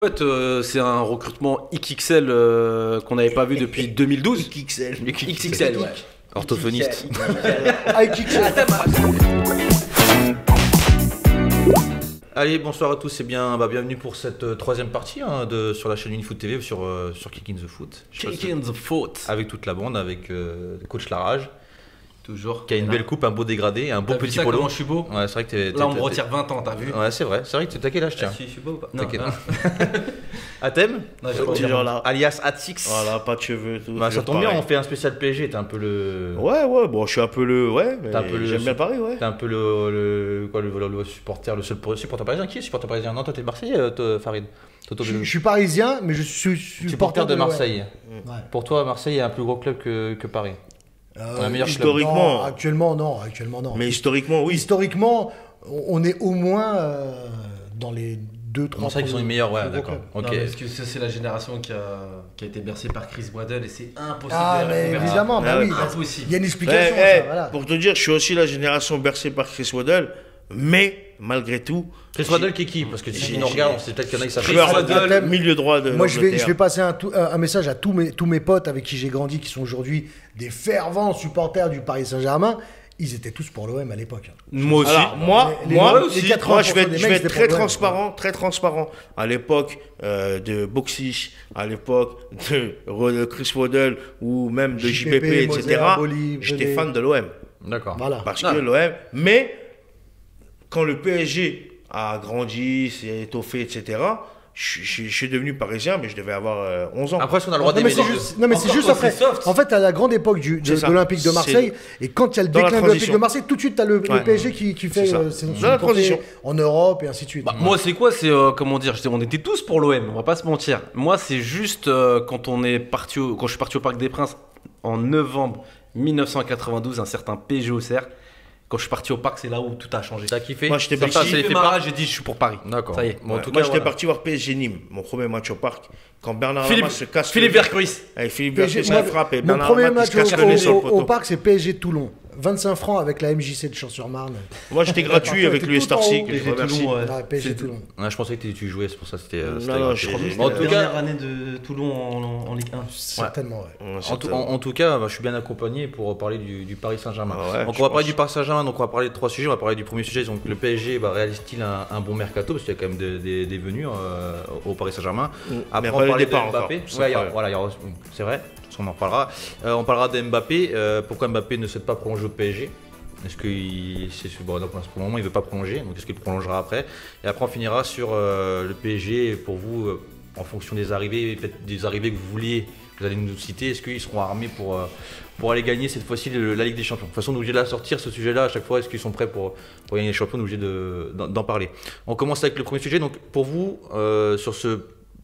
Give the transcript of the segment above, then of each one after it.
En fait, c'est un recrutement XXL qu'on n'avait pas vu depuis 2012. XXL. XXL, ouais. Orthophoniste. XXL. Allez, bonsoir à tous et bienvenue pour cette troisième partie sur la chaîne Unifoot TV sur Kick in the Foot. Kick in the foot. Avec toute la bande, avec coach Larage, Toujours. qui a une belle coupe, un beau dégradé, un beau T'as vu petit ça, polo. comment je suis beau? Ouais, c'est vrai que t'es. Là, on me retire 20 ans, t'as vu? Ouais, c'est vrai que t'as quel âge, tiens? Je suis beau ou pas? T'as quel- non. Athème Non, j'ai pas envie. Toujours là. alias Atix. Voilà, pas de cheveux, tout. Bah, ça toujours tombe bien, pareil. on fait un spécial PSG, t'es un peu le. Ouais, bon, je suis un peu le. Ouais, mais T'es un peu le- j'aime bien Paris, ouais. T'es un peu le supporter, le seul supporter parisien. Qui est supporter parisien? Non, toi t'es Marseillais, Farid. Toto Je Bello. suis parisien, mais je suis Supporter de Marseille. Ouais. Pour toi, Marseille est un plus gros club que Paris. Un meilleur club. historiquement. Non, actuellement, non. Mais historiquement, oui. Historiquement, on est au moins dans les 2-3 Marseille qui sont les meilleurs, ouais, plus gros d'accord. clubs. Ok. Non, mais est-ce que ça, c'est la génération qui a été bercée par Chris Waddle et c'est impossible Ah, de mais reconvertir. évidemment, bah Ah, oui. ouais. Impossible. Il y a une Eh, explication, eh, ça, voilà. pour te dire, je suis aussi la génération bercée par Chris Waddle, mais malgré tout. Chris Waddle qui est qui? Parce que si on regarde, c'est peut-être qu'il y en a qui savent. Joueur Waddle, milieu droit de. Moi, je vais l'Angleterre. passer un message à tous mes potes avec qui j'ai grandi, qui sont aujourd'hui des fervents supporters du Paris Saint-Germain. Ils étaient tous pour l'OM à l'époque. Moi aussi. Alors, moi, Les- moi, les aussi, 80% moi, je vais des être, mecs, c'était très pour l'OM. très transparent. À l'époque de Boxy, à l'époque de Chris Waddle ou même de JPP, Moser, etc. Boli, J'étais Pelé. fan de l'OM. D'accord. Voilà. Parce Non. que l'OM. Mais quand le PSG a grandi, s'est étoffé, etc., je suis devenu parisien, mais je devais avoir 11 ans. Après, est-ce qu'on a le droit Non, mais d'aimer c'est les juste, non, mais c'est Encore juste quand après. c'est soft. En fait, à la grande époque C'est ça. de l'Olympique de Marseille, et quand il y a le Dans la déclin de l'Olympique transition. de Marseille, tout de suite, tu as le Ouais. PSG qui fait C'est ça. son Dans la portée transition. en Europe et ainsi de suite. Bah, moi, c'est quoi? C'est comment dire? On était tous pour l'OM. On va pas se mentir. Moi, c'est juste quand quand je suis parti au Parc des Princes en novembre 1992, un certain PSG Auxerre. Quand je suis parti au parc, c'est là où tout a changé. T'as kiffé? Moi, j'étais C'est parti. ça, c'est fait marrage, j'ai dit je suis pour Paris. D'accord. Ça y est. Bon, en Ouais. tout Moi, cas, j'étais voilà. parti voir PSG Nîmes, mon premier match au parc. Quand Bernard Philippe, Lamas se casse Philippe le... Vercruis. Avec Philippe PSG, Vercruis, moi, il frappe et mon Bernard premier Lamas match qui se casse le nez sur le au poteau. parc, c'est PSG Toulon. 25 francs avec la MJC de Champs-sur-Marne. Moi, j'étais gratuit avec T'es le tout Starcy, en haut. que je PSG remercie. Toulon, ouais. Ah, PSG C'est- Toulon. Ouais, je pensais que tu jouais, c'est pour ça que c'était. Non, c'était non, gratuit. j'ai- En tout Dernière cas, année de Toulon en Ligue 1. Certainement, ouais. en tout cas, je suis bien accompagné pour parler du Paris Saint-Germain. Ah ouais, donc je on va parler pense. du Paris Saint-Germain, donc on va parler de trois sujets. On va parler du premier sujet, donc le PSG réalise-t-il un bon mercato, parce qu'il y a quand même des venues au Paris Saint-Germain. Après Mais on pas les parlait de départs Mbappé. encore. C'est Ouais, pas- voilà, c'est vrai, on en reparlera. On parlera de Mbappé. Pourquoi Mbappé ne souhaite pas prolonger au PSG? Est-ce bon, donc, pour le moment il ne veut pas prolonger, donc est-ce qu'il prolongera après? Et après on finira sur le PSG. Pour vous, en fonction des arrivées, peut-être des arrivées que vous vouliez, vous allez nous citer, est-ce qu'ils seront armés pour aller gagner cette fois-ci la Ligue des Champions? De toute façon, on est obligé de la sortir ce sujet-là à chaque fois. Est-ce qu'ils sont prêts pour gagner les champions? On est obligé d'en parler. On commence avec le premier sujet. Donc pour vous,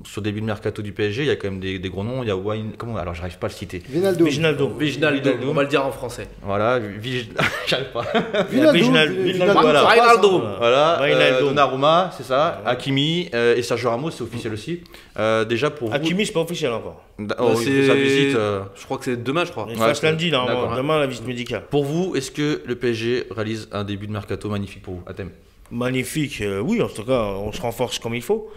sur le début de mercato du PSG, il y a quand même des gros noms. Il y a Wayne, alors j'arrive pas à le citer. Vinaldo. Viginaldo. Viginaldo, on va le dire en français. Voilà, j'arrive pas. Vinaldo, Voilà. Wijnaldum. Voilà, Wijnaldum. Donnarumma, c'est ça, Hakimi et Sergio Ramos, c'est officiel aussi. Déjà pour vous, Hakimi, c'est pas officiel encore. sa visite. Je crois que c'est demain, je crois. Il Ouais, passe lundi, normalement. d'accord. Demain, la visite médicale. Pour vous, est-ce que le PSG réalise un début de mercato magnifique pour vous, Athème? Magnifique, oui, en tout cas, on se renforce comme il faut.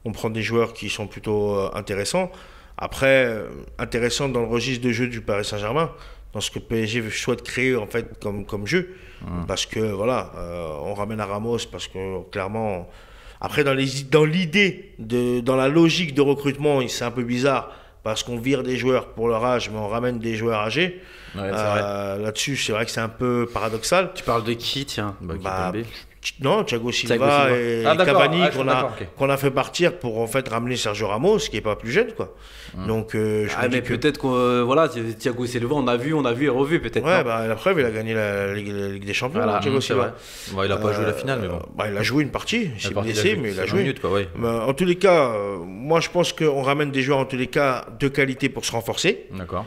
On prend des joueurs qui sont plutôt intéressants. Après, intéressants dans le registre de jeu du Paris Saint-Germain, dans ce que PSG souhaite créer en fait comme jeu. Parce que voilà, on ramène à Ramos parce que clairement, après dans l'idée, dans la logique de recrutement, c'est un peu bizarre parce qu'on vire des joueurs pour leur âge, mais on ramène des joueurs âgés. Ouais, c'est vrai. Là-dessus, c'est vrai que c'est un peu paradoxal. Tu parles de qui, tiens? Bah, Kimpembe. Non, Thiago Silva Silva. et Ah, d'accord. Cavani Ah, qu'on d'accord, ok. qu'on a fait partir pour en fait ramener Sergio Ramos, qui est pas plus jeune quoi. Donc je Ah, me dis mais que peut-être que voilà, Thiago Silva, on a vu et revu peut-être. ouais, non bah, la preuve, il a gagné la Ligue des Champions, Voilà, Thiago C'est Silva. vrai. Bon, il a pas joué la finale, mais bon. Bah, il a joué une partie, il s'est blessé, mais il a 5 joué. minutes, quoi, ouais. Mais en tous les cas, moi je pense qu'on ramène des joueurs en tous les cas de qualité pour se renforcer. D'accord.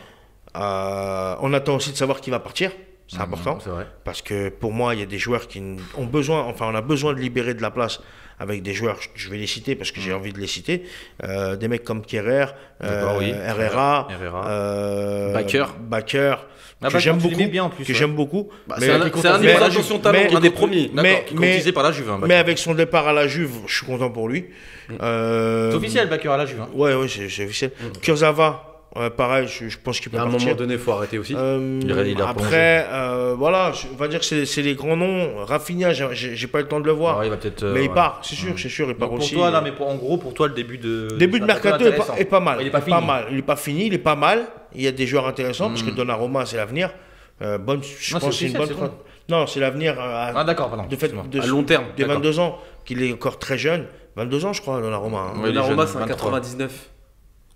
On attend aussi de savoir qui va partir. C'est important. C'est vrai. Parce que pour moi, il y a des joueurs qui ont besoin, enfin, on a besoin de libérer de la place avec des joueurs, je vais les citer parce que j'ai envie de les citer, des mecs comme Kerrer, Oui. Herrera, Bakker, que j'aime beaucoup, bien en plus, que j'aime beaucoup. C'est un niveau d'attention talent, un des premiers. Qui est courtisé par la Juve. Mais avec son départ à la Juve, je suis content pour lui. C'est officiel, Bakker à la Juve. Ouais, c'est officiel. Kurzawa. Pareil, je pense qu'il peut partir. À un moment donné, il faut arrêter aussi. Après, voilà, on va dire que c'est les grands noms. Rafinha, j'ai pas eu le temps de le voir. Il va peut-être. Mais il part, c'est sûr, il part pour aussi. Toi, là, mais en gros, pour toi, le début de mercato est pas mal. Il est pas fini. Il est pas fini, il est pas mal. Il y a des joueurs intéressants parce que Donnarumma, c'est l'avenir. Je pense que c'est une bonne. Non, c'est l'avenir. D'accord, pardon. À long terme. De 22 ans, qu'il est encore très jeune. 22 ans, je crois, Donnarumma. Donnarumma, c'est un 99.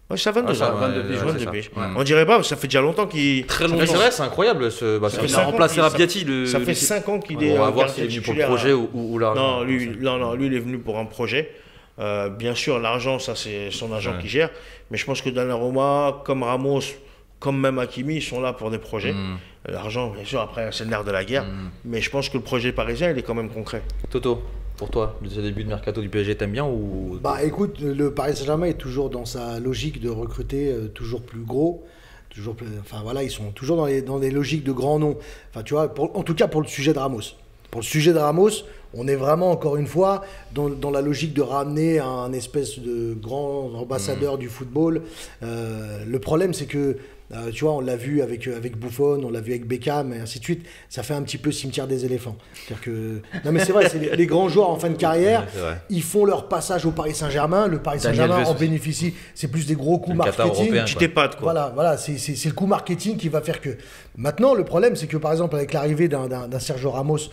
Ouais, ça a 22 ans. 22 piges. On dirait pas, ça fait déjà longtemps qu'il. Très longtemps. C'est vrai, c'est incroyable. Il a remplacé Rabiati. Ça fait 5 ans qu'il est. On va voir s'il est venu pour le projet ou l'argent. Non, lui, il est venu pour un projet. Bien sûr, l'argent, ça, c'est son agent qui gère. Mais je pense que Donnarumma, comme Ramos, comme même Hakimi, ils sont là pour des projets. L'argent, bien sûr, après, c'est le nerf de la guerre. Mais je pense que le projet parisien, il est quand même concret. Toto, pour toi, le début de mercato du PSG, t'aimes bien ou... Bah écoute, le Paris Saint-Germain est toujours dans sa logique de recruter toujours plus gros. Enfin voilà, ils sont toujours dans des logiques de grands noms. Enfin tu vois, en tout cas pour le sujet de Ramos. Pour le sujet de Ramos, on est vraiment encore une fois dans la logique de ramener un espèce de grand ambassadeur du football. Le problème c'est que tu vois, on l'a vu avec Buffon, on l'a vu avec Beckham et ainsi de suite. Ça fait un petit peu cimetière des éléphants. C'est-à-dire que... Non mais c'est vrai, c'est les grands joueurs en fin de carrière, ils font leur passage au Paris Saint-Germain. Le Paris Saint-Germain en bénéficie. C'est plus des gros coups marketing. Tu t'épates quoi. Voilà, c'est le coup marketing qui va faire que. Maintenant, le problème, c'est que par exemple, avec l'arrivée d'un Sergio Ramos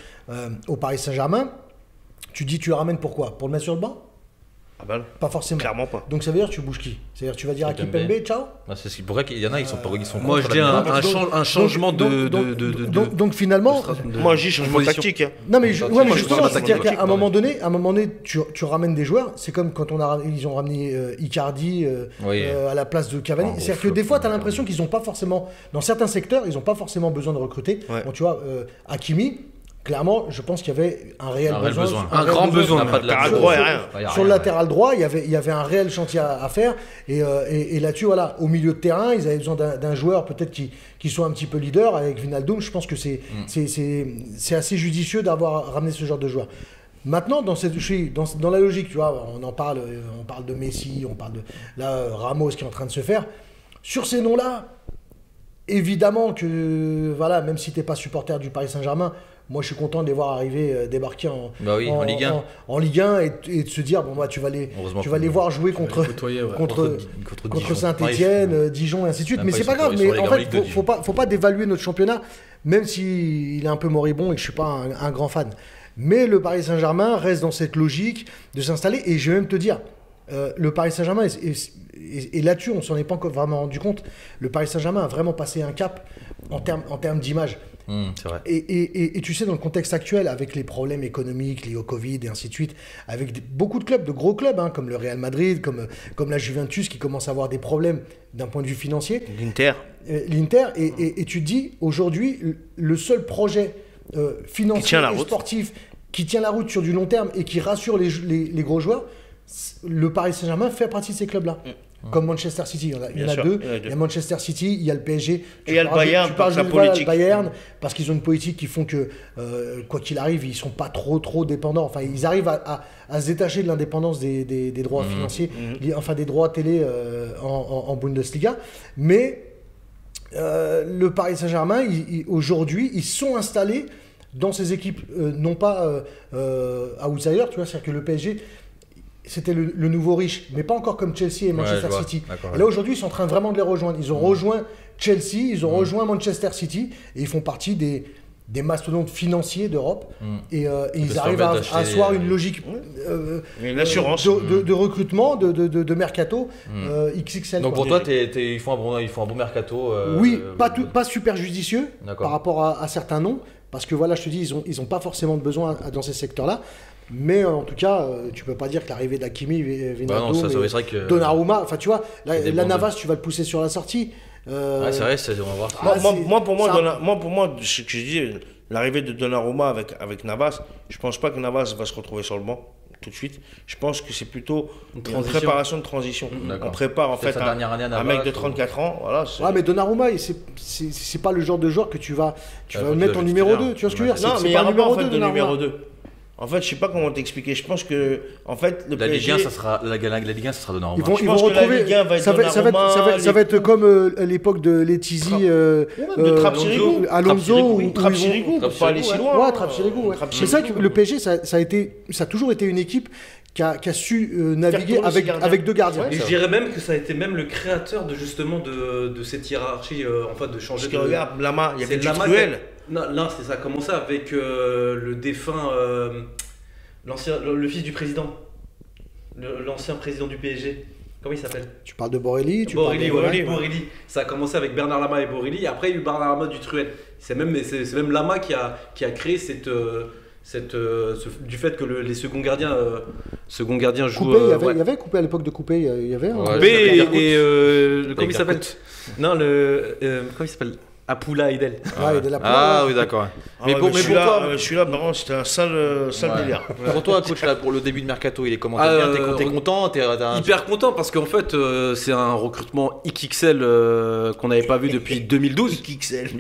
au Paris Saint-Germain, tu dis tu le ramènes pourquoi? Pour le mettre sur le banc? Pas forcément. Clairement pas. Donc ça veut dire tu bouges qui? C'est-à-dire tu vas dire à Kimpembe, ciao? C'est ce qui pourrait qu'il y en a, ils sont moi je dis un changement donc finalement. Moi je dis changement tactique. Non mais justement, c'est-à-dire qu'à un moment donné, tu ramènes des joueurs. C'est comme quand ils ont ramené Icardi à la place de Cavani. C'est-à-dire que des fois tu as l'impression qu'ils n'ont pas forcément, dans certains secteurs, ils n'ont pas forcément besoin de recruter. Bon, tu vois, Hakimi. Clairement, je pense qu'il y avait un réel besoin. Un grand besoin. Sur le latéral droit, il y avait un réel chantier à faire. Et là-dessus, voilà, au milieu de terrain, ils avaient besoin d'un joueur peut-être qui soit un petit peu leader. Avec Wijnaldum, je pense que c'est assez judicieux d'avoir ramené ce genre de joueur. Maintenant, dans la logique, tu vois, on parle de Messi, on parle de Ramos qui est en train de se faire. Sur ces noms-là, évidemment que, voilà, même si tu n'es pas supporter du Paris Saint-Germain, moi, je suis content de les voir arriver, débarquer en Ligue 1. En Ligue 1 et de se dire, bon, bah, tu vas les voir jouer contre Saint-Etienne, Dijon et ainsi de suite. Mais c'est pas grave. Mais en fait, faut pas dévaluer notre championnat, même s'il est un peu moribond et que je suis pas un grand fan. Mais le Paris Saint-Germain reste dans cette logique de s'installer. Et je vais même te dire, le Paris Saint-Germain, et là-dessus, on s'en est pas encore vraiment rendu compte, le Paris Saint-Germain a vraiment passé un cap en termes d'image. C'est vrai. Et tu sais, dans le contexte actuel, avec les problèmes économiques liés au Covid et ainsi de suite, avec beaucoup de clubs, de gros clubs, comme le Real Madrid, comme la Juventus, qui commencent à avoir des problèmes d'un point de vue financier. L'Inter. Et tu te dis, aujourd'hui, le seul projet financier et sportif qui tient la route sur du long terme et qui rassure les gros joueurs, le Paris Saint-Germain fait partie de ces clubs-là. Comme Manchester City, il y en a deux. Il y a Manchester City, il y a le PSG. Et il y a le Bayern, pour sa politique. Bayern, parce qu'ils ont une politique qui font que, quoi qu'il arrive, ils ne sont pas trop dépendants. Enfin, ils arrivent à se détacher de l'indépendance des droits financiers, enfin des droits télé en Bundesliga. Mais le Paris Saint-Germain, aujourd'hui, ils sont installés dans ces équipes, non pas outsiders, tu vois, c'est-à-dire que le PSG... C'était le nouveau riche, mais pas encore comme Chelsea et Manchester City. Et là, aujourd'hui, ils sont en train vraiment de les rejoindre. Ils ont rejoint Chelsea, ils ont rejoint Manchester City, et ils font partie des mastodontes financiers d'Europe. Et ils arrivent à asseoir une logique une assurance de recrutement, de mercato XXL. Donc pour toi, ils font un bon mercato. Oui, pas super judicieux par rapport à certains noms, parce que voilà, je te dis, ils ont pas forcément de besoin dans ces secteurs-là. Mais en tout cas, tu peux pas dire que l'arrivée d'Hakimi, non, ça, c'est Wijnaldum, vrai que. Donnarumma, enfin tu vois, c'est des la bons Navas, tu vas le pousser sur la sortie. Ouais, c'est vrai, on va voir. Pour moi, ce que je dis, l'arrivée de Donnarumma avec Navas, je pense pas que Navas va se retrouver sur le banc tout de suite. Je pense que c'est plutôt une préparation de transition. D'accord. On prépare en fait sa dernière année à un Navas, mec de 34 ans. Voilà, Ouais, mais Donnarumma, c'est pas le genre de joueur que tu vas Ouais, mettre en faut numéro titulaire. 2. Tu vois ce que je veux dire? non, C'est mais il y a pas un un numéro rapport en 2 fait, de numéro Donnarumma. 2. En fait, je sais pas comment t'expliquer. Je pense que en fait le La Ligue PSG 1, ça sera la Ligue 1, ça sera Donnarumma. Ils vont pense que la retrouver. Ligue 1 va être Ça va être Donnarumma, comme l'époque de Letizy, de Trapp-Sirigu. Alonso, où ils Trapp-Sirigu, pour pas aller si loin. Ouais, Trapp-Sirigu, ouais. C'est ça que le PSG, ça a toujours été une équipe qui a su naviguer tourner ses gardiens. avec deux gardiens. Et je dirais même que ça a été même le créateur de justement de cette hiérarchie, en fait, de changer Parce que de. regarde, Lama, il y avait du Lama cruel. Non, c'est ça a commencé avec le défunt, le fils du président, l'ancien président du PSG. Comment il s'appelle? Tu parles de Borelli, Borelli. Ça a commencé avec Bernard Lama et Borelli. Et après, il y a eu Bernard Lama du Truel. C'est même Lama qui a créé du fait que les seconds gardiens jouent. Coupé, il y avait Coupé à l'époque de Coupé, il y avait. Ouais, Coupé Avec comment il s'appelle? Non, comment il s'appelle? Apoula Idel. Ouais, Ah oui, d'accord. Mais pour toi, celui-là, par contre, c'était un sale délire. pour toi, coach, là, pour le début de mercato, il est comment? T'es content? Hyper content parce qu'en fait, c'est un recrutement XXL qu'on n'avait pas vu depuis 2012. XXL,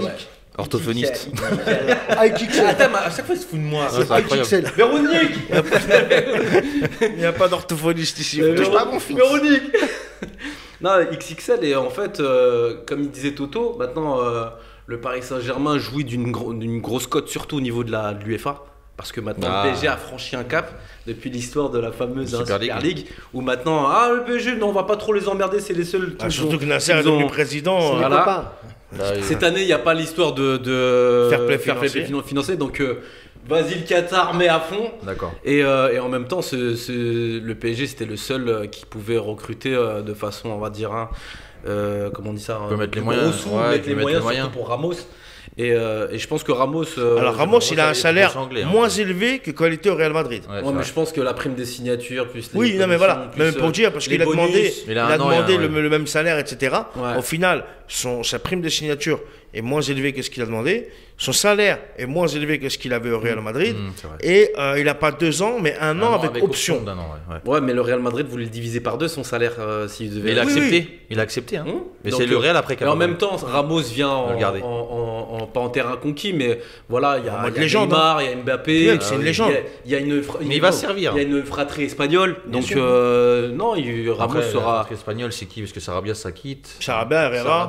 ouais. Orthophoniste. XXL. Attends, à chaque fois, il se fout de moi. Ouais, c'est incroyable. XXL. Véronique Il n'y a pas d'orthophoniste ici. Véronique Non, XXL, et en fait, comme il disait Toto, maintenant, le Paris Saint-Germain jouit d'une grosse cote, surtout au niveau de l'UEFA. Parce que maintenant, le PSG a franchi un cap depuis l'histoire de la fameuse Super League. Où maintenant, le PSG, non, on va pas trop les emmerder, c'est les seuls. Surtout que Nasser est devenu président. Voilà. Cette année, il n'y a pas l'histoire de Fair play financier, donc vas-y le Qatar, met à fond. D'accord. Et en même temps, le PSG, c'était le seul qui pouvait recruter de façon, on va dire, comment on dit ça, peut mettre les moyens, mettre les moyens surtout pour Ramos. Et je pense que Ramos. Alors Ramos, il a un salaire anglais, moins élevé que quand il était au Real Madrid. Ouais, mais je pense que la prime des signatures, plus. Oui, non, mais voilà. Même pour dire, parce qu'il a demandé, le même salaire, etc. Ouais. Au final, sa prime de signature est moins élevée que ce qu'il a demandé. Son salaire est moins élevé que ce qu'il avait au Real Madrid. Et il n'a pas 2 ans, mais un an avec option. Ouais, mais le Real Madrid voulait le diviser par 2 son salaire s'il devait. Mais il a accepté. Il a accepté. Hein. Mais c'est le Real après qui a. Et en même temps, Ramos vient pas en terrain conquis, mais voilà, il y a Neymar, il y a Mbappé. C'est une légende. Il y a une. Mais il va servir. Il y a une fratrie espagnole. Donc non, Ramos sera. La fratrie espagnole, c'est qui? Parce que Sarabia, ça quitte. Sarabia, Herrera.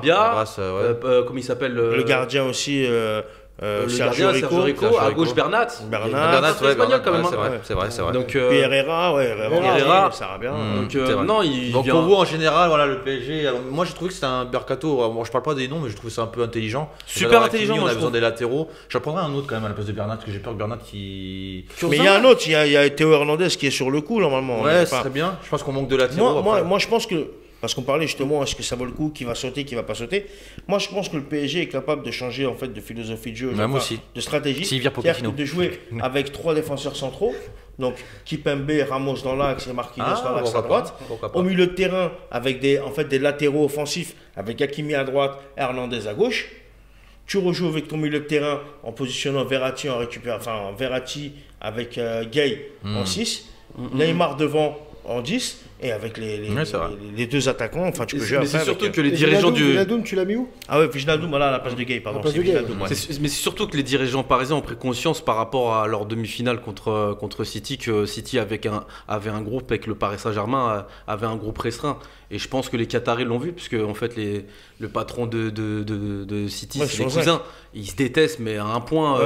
Comment il s'appelle le gardien aussi. Sergio Rico, à gauche Bernat, ouais, espagnol quand même. C'est vrai. Donc puis Herrera, Sarabia. Donc non, donc pour vous en général, voilà le PSG. Moi j'ai trouvé que c'était un mercato. Bon, je parle pas des noms, mais je trouvais ça un peu intelligent. Super intelligent. On a besoin des latéraux. J'en prendrais un autre quand même à la place de Bernat, parce que j'ai peur que Bernat qui. Mais il y a un autre, il y a Théo Hernandez qui est sur le coup normalement. Ouais, ce serait bien. Je pense qu'on manque de latéraux. Moi je pense que. Parce qu'on parlait justement, est-ce que ça vaut le coup, qui va sauter, qui va pas sauter. Moi, je pense que le PSG est capable de changer en fait de philosophie de jeu, de stratégie. S'il vire Pochettino. De jouer avec 3 défenseurs centraux, donc Kipembe, Ramos dans l'axe et Marquinhos dans l'axe à droite. Au milieu de terrain, avec des latéraux offensifs, avec Hakimi à droite, Hernandez à gauche. Tu rejoues avec ton milieu de terrain en positionnant Verratti avec Gay en 6, Neymar devant en 10. Et avec les 2 attaquants, enfin tu peux jouer après. Mais c'est surtout que les dirigeants du. Wijnaldum, tu l'as mis où? Ah ouais, Wijnaldum, voilà, à la place de Gay, pardon. Mais c'est surtout que les dirigeants parisiens ont pris conscience par rapport à leur demi-finale contre City, que City avait un groupe et que le Paris Saint-Germain avait un groupe restreint. Et je pense que les Qataris l'ont vu, puisque en fait le patron de City, c'est les cousins. Ils se détestent, mais à un point.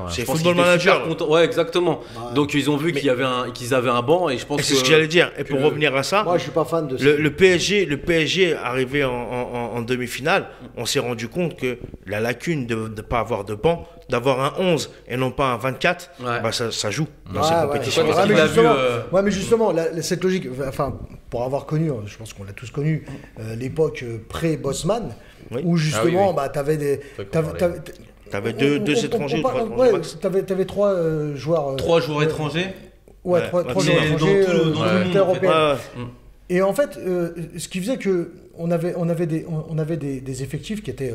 C'est football manager. Ouais, exactement. Ouais. Donc ils ont vu qu'ils avaient un banc, et je pense que. C'est ce que j'allais dire. Et pour revenir à ça, moi je suis pas fan de ça. Le PSG arrivé en demi-finale, on s'est rendu compte que la lacune de ne pas avoir de banc, d'avoir un 11 et non pas un 24, ça joue dans ces compétitions. Mais justement, cette logique, enfin, pour avoir connu, je pense qu'on l'a tous connu, l'époque pré-Bosman, où justement, t'avais des. T'avais deux étrangers, trois étrangers Ouais, max. t'avais 3 joueurs. 3 joueurs étrangers. Ouais, Ouais, 3 maximum. joueurs Mais dans étrangers tout le- dans dans le monde, l'unité en fait. européenne. Ouais, Et en fait, ce qui faisait que on avait des effectifs qui étaient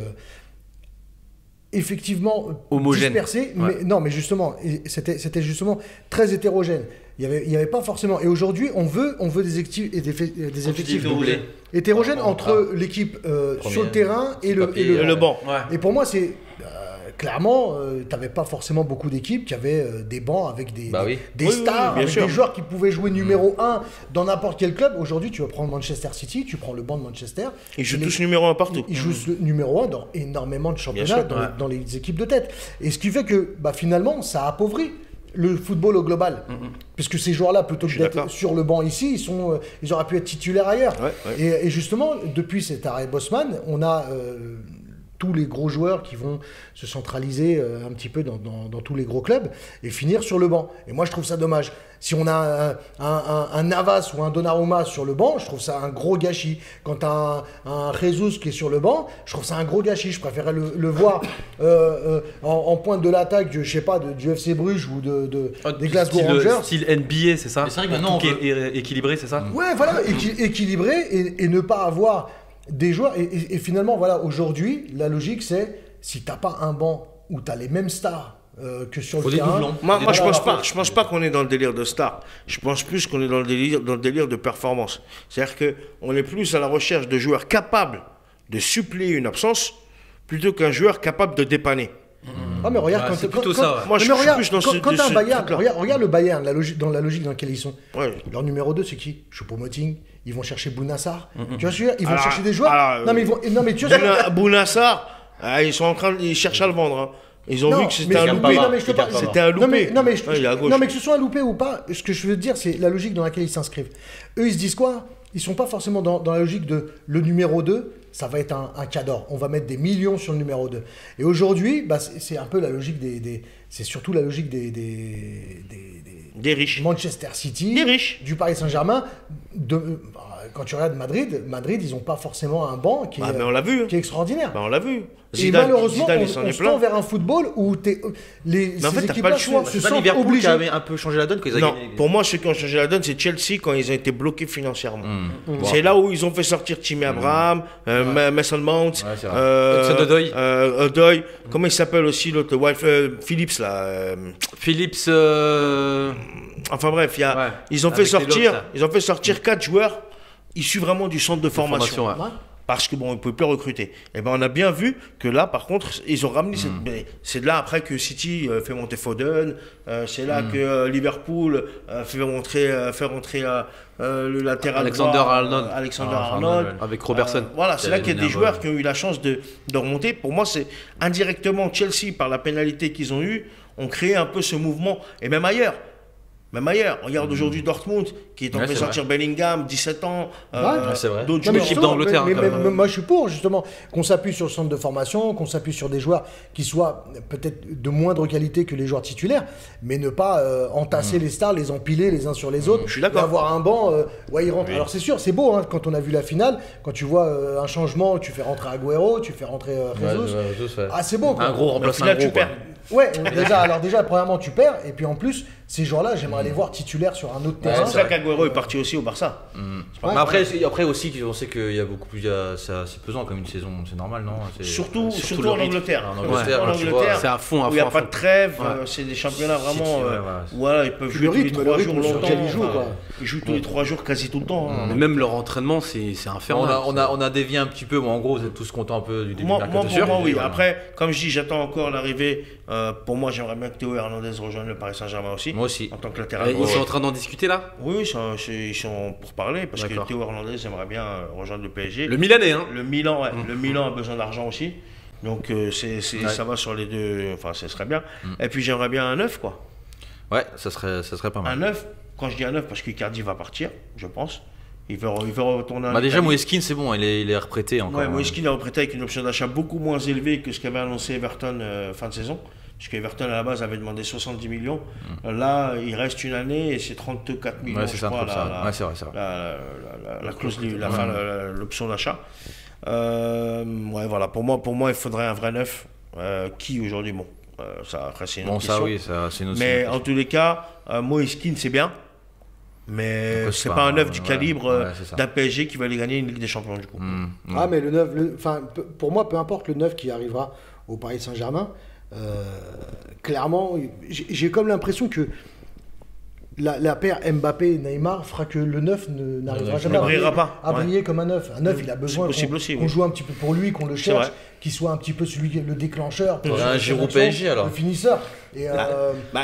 effectivement Homogènes. dispersés, Ouais. mais non, mais justement, c'était justement très hétérogène. Il y avait pas forcément. Et aujourd'hui, on veut des effectifs doublés. hétérogènes entre l'équipe sur le terrain et le et le banc. Ouais. Et pour moi, c'est clairement, t'avais pas forcément beaucoup d'équipes qui avaient des bancs avec des Oui. des Oui, stars, bien avec sûr. des joueurs qui pouvaient jouer numéro 1 dans n'importe quel club. Aujourd'hui, tu vas prendre Manchester City, tu prends le banc de Manchester. Ils jouent Les- tous numéro 1 partout. Ils jouent le numéro 1 dans énormément de championnats, sûr, dans, ouais. dans les équipes de tête. Et ce qui fait que finalement, ça appauvrit le football au global. Puisque ces joueurs-là, plutôt que suis d'être d'accord. sur le banc ici, ils auraient pu être titulaires ailleurs. Ouais, ouais. Et justement, depuis cet arrêt Bosman, on a tous les gros joueurs qui vont se centraliser un petit peu dans tous les gros clubs et finir sur le banc. Et moi, je trouve ça dommage. Si on a un Navas ou un Donnarumma sur le banc, je trouve ça un gros gâchis. Quand tu as un Jesus qui est sur le banc, je trouve ça un gros gâchis. Je préférerais le voir en pointe de l'attaque, je sais pas, du FC Bruges ou des Glasgow Rangers. Style NBA, c'est ça. Mais c'est vrai que maintenant, Tout on qui est équilibré, c'est ça. Ouais, voilà, équilibré et ne pas avoir des joueurs. Et finalement, voilà, aujourd'hui, la logique, c'est si t'as pas un banc où t'as les mêmes stars que sur Faut le des terrain. doublons. Moi, je Voilà, pense pas qu'on est dans le délire de star. Je pense plus qu'on est dans le délire de performance. C'est-à-dire qu'on est plus à la recherche de joueurs capables de suppléer une absence plutôt qu'un joueur capable de dépanner. Ah, mais regarde, Ouais, quand c'est plutôt ça, ouais. Moi, je mais suis regarde, plus dans quand t'as un Bayern, truc-là. regarde le Bayern, dans la logique dans laquelle ils sont. Ouais. Leur numéro 2, c'est qui Choupo-Moting. Ils vont chercher Bounassar. Tu vois ce que je veux dire? Ils vont Alors, chercher des joueurs. alors, non, mais non, mais tu vois ce que je veux dire? Bounassar, ils cherchent à le vendre. Hein. Ils ont vu que c'était un mais- loupé. non, mais je te parle- C'était un Non, mais, loupé. non, mais, Ouais, il est à gauche. non, mais que ce soit un loupé ou pas, ce que je veux dire, c'est la logique dans laquelle ils s'inscrivent. Eux, ils se disent quoi? Ils sont pas forcément dans la logique de le numéro 2, ça va être un cador. On va mettre des millions sur le numéro 2. Et aujourd'hui, c'est un peu la logique c'est surtout la logique Des riches. Manchester City, Des riches. du Paris Saint-Germain. Quand tu regardes Madrid, ils n'ont pas forcément un banc qui, Ah, mais on l'a vu. qui est extraordinaire. Bah, on l'a vu. Et malheureusement, Zidane, il s'en on est se tend plein. vers un football où Mais en fait, ces t'as pas équipes-là le choix. se C'est pas sentent Liverpool qui obligées. avait un peu changé la donne quand ils ont Non, gagné. pour moi, ceux qui ont changé la donne, c'est Chelsea quand ils ont été bloqués financièrement. Mmh. C'est là où ils ont fait sortir Timmy Abraham, Mason Mount, c'est vrai. Hudson-Odoi. Odoi. Comment il s'appelle aussi l'autre Phillips là. Philips. Enfin bref, Ouais. ils ont Avec fait les sortir, lobes, ça. ils ont fait sortir 4 joueurs issus vraiment du centre de formation. ouais. Ouais. Parce que bon, ils ne pouvaient plus recruter. Et ben on a bien vu que là, par contre, ils ont ramené cette. Mais c'est de là après que City fait monter Foden. C'est là que Liverpool fait rentrer le latéral Alexander droit, Arnold. Alexander Ah, Arnold. Arnold, Avec Robertson. Voilà, c'est là qu'il y a des donné un joueurs vol. qui ont eu la chance de remonter. Pour moi, c'est indirectement Chelsea, par la pénalité qu'ils ont eue, ont créé un peu ce mouvement. Et même ailleurs. Regarde aujourd'hui Dortmund, qui est en train de c'est sortir Bellingham, 17 ans. c'est vrai. D'autres Non, mais joueurs. équipe justement, d'Angleterre, mais quand même. moi, je suis pour, justement, qu'on s'appuie sur le centre de formation, qu'on s'appuie sur des joueurs qui soient peut-être de moindre qualité que les joueurs titulaires, mais ne pas entasser les stars, les empiler les uns sur les autres. Je suis d'accord. Et avoir un banc, il rentre. Alors, c'est sûr, c'est beau, hein, quand on a vu la finale, quand tu vois un changement, tu fais rentrer Agüero, tu fais rentrer Jesus. Ah, c'est beau, quoi. Un gros Mais au remplaçant. final, un gros, tu perds. quoi. Ouais, déjà, premièrement, tu perds, et puis en plus, ces joueurs-là, j'aimerais les voir titulaires sur un autre C'est terrain. pour ça qu'Aguero est parti aussi au Barça. Ouais. Mais après aussi, on sait qu'il y a beaucoup plus. C'est pesant comme une saison, c'est normal, non? Surtout le en rythme. Angleterre. En Angleterre, En tu Angleterre, C'est à fond, où il n'y a pas fond. de trêve, Ouais. c'est des championnats vraiment. City, ouais, voilà. Voilà, ils peuvent Puis jouer le tous les rythme, 3 le jours rythme sur longtemps. lequel ils jouent, enfin, quoi. Ils jouent tous les 3 jours quasi tout le temps. hein. Mais même leur entraînement, c'est infernal. On a dévié un petit peu, mais en gros, vous êtes tous contents un peu du début de Moi, mercato. pour moi, oui. Voilà. Après, comme je dis, j'attends encore l'arrivée. Pour moi, j'aimerais bien que Théo Hernandez rejoigne le Paris Saint-Germain aussi. Moi aussi. En tant que latéral Ils droit. sont en train d'en discuter là. Oui, ils sont pour parler parce que D'accord. Théo Hernandez aimerait bien rejoindre le PSG. Le Milanais, hein. Le Milan, ouais. Le Milan a besoin d'argent aussi. Donc ça va sur les deux. Enfin, ce serait bien. Et puis j'aimerais bien un 9, quoi. Ouais, ça serait pas Un mal. 9, quand je dis un 9, parce qu'Icardi va partir, je pense. Il veut retourner en Bah déjà, Italie. Moeskin, c'est bon, il est reprêté encore. Ouais, Moeskin est reprêté avec une option d'achat beaucoup moins élevée que ce qu'avait annoncé Everton fin de saison. Puisque Everton à la base avait demandé 70 millions. Là, il reste une année et c'est 34 millions. Ouais, c'est je ça, crois, comme ça. Ouais, c'est vrai. la clause, l'option d'achat. Ouais, voilà. Pour moi, il faudrait un vrai neuf. Qui aujourd'hui, bon, ça, après, c'est une Bon, autre ça, question. oui, ça, c'est une autre Mais question. en tous les cas, Moïse Kean, c'est bien. Mais Après, c'est pas un neuf du ouais, calibre ouais, c'est ça. d'un PSG qui va aller gagner une Ligue des Champions, du coup. Ah, mais le 9, enfin, pour moi, peu importe le 9 qui arrivera au Paris Saint-Germain, clairement, j'ai comme l'impression que la paire Mbappé-Neymar fera que le 9 n'arrivera jamais ne brillera pas. à briller comme un 9. Un 9, il a besoin possible aussi, qu'on oui. joue un petit peu pour lui, qu'on le cherche, vrai. qu'il soit un petit peu le déclencheur. Ouais, un son Giroud action, PSG, alors. Le finisseur. Et,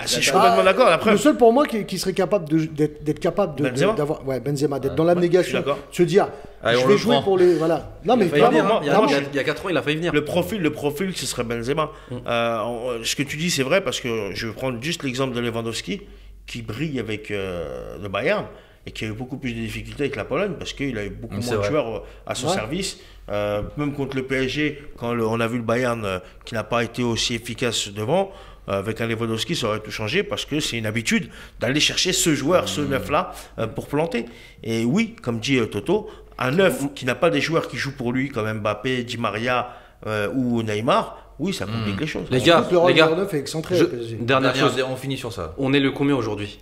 Je suis complètement d'accord. La le preuve, seul pour moi qui serait capable d'être capable Benzema d'avoir Benzema, d'être dans l'abnégation, je suis d'accord. de se dire Allez, je on vais le jouer prend. pour les voilà. Non mais Il a failli venir, vraiment, hein. vraiment, Il y a 4 ans, il a failli venir. le profil, ce serait Benzema. Ce que tu dis, c'est vrai, parce que je vais prendre juste l'exemple de Lewandowski, qui brille avec le Bayern, et qui a eu beaucoup plus de difficultés avec la Pologne, parce qu'il a eu beaucoup C'est moins de vrai. joueurs à son service. Même contre le PSG, quand on a vu le Bayern qui n'a pas été aussi efficace devant, avec un Lewandowski, ça aurait tout changé, parce que c'est une habitude d'aller chercher ce joueur, ce neuf-là, pour planter. Et oui, comme dit Toto, un neuf qui n'a pas des joueurs qui jouent pour lui, comme Mbappé, Di Maria ou Neymar, oui, ça complique les choses. Les gars, le rôle les gars, numéro 9 est excentré je- au PSG. dernière chose, On finit sur ça. on est le combien aujourd'hui?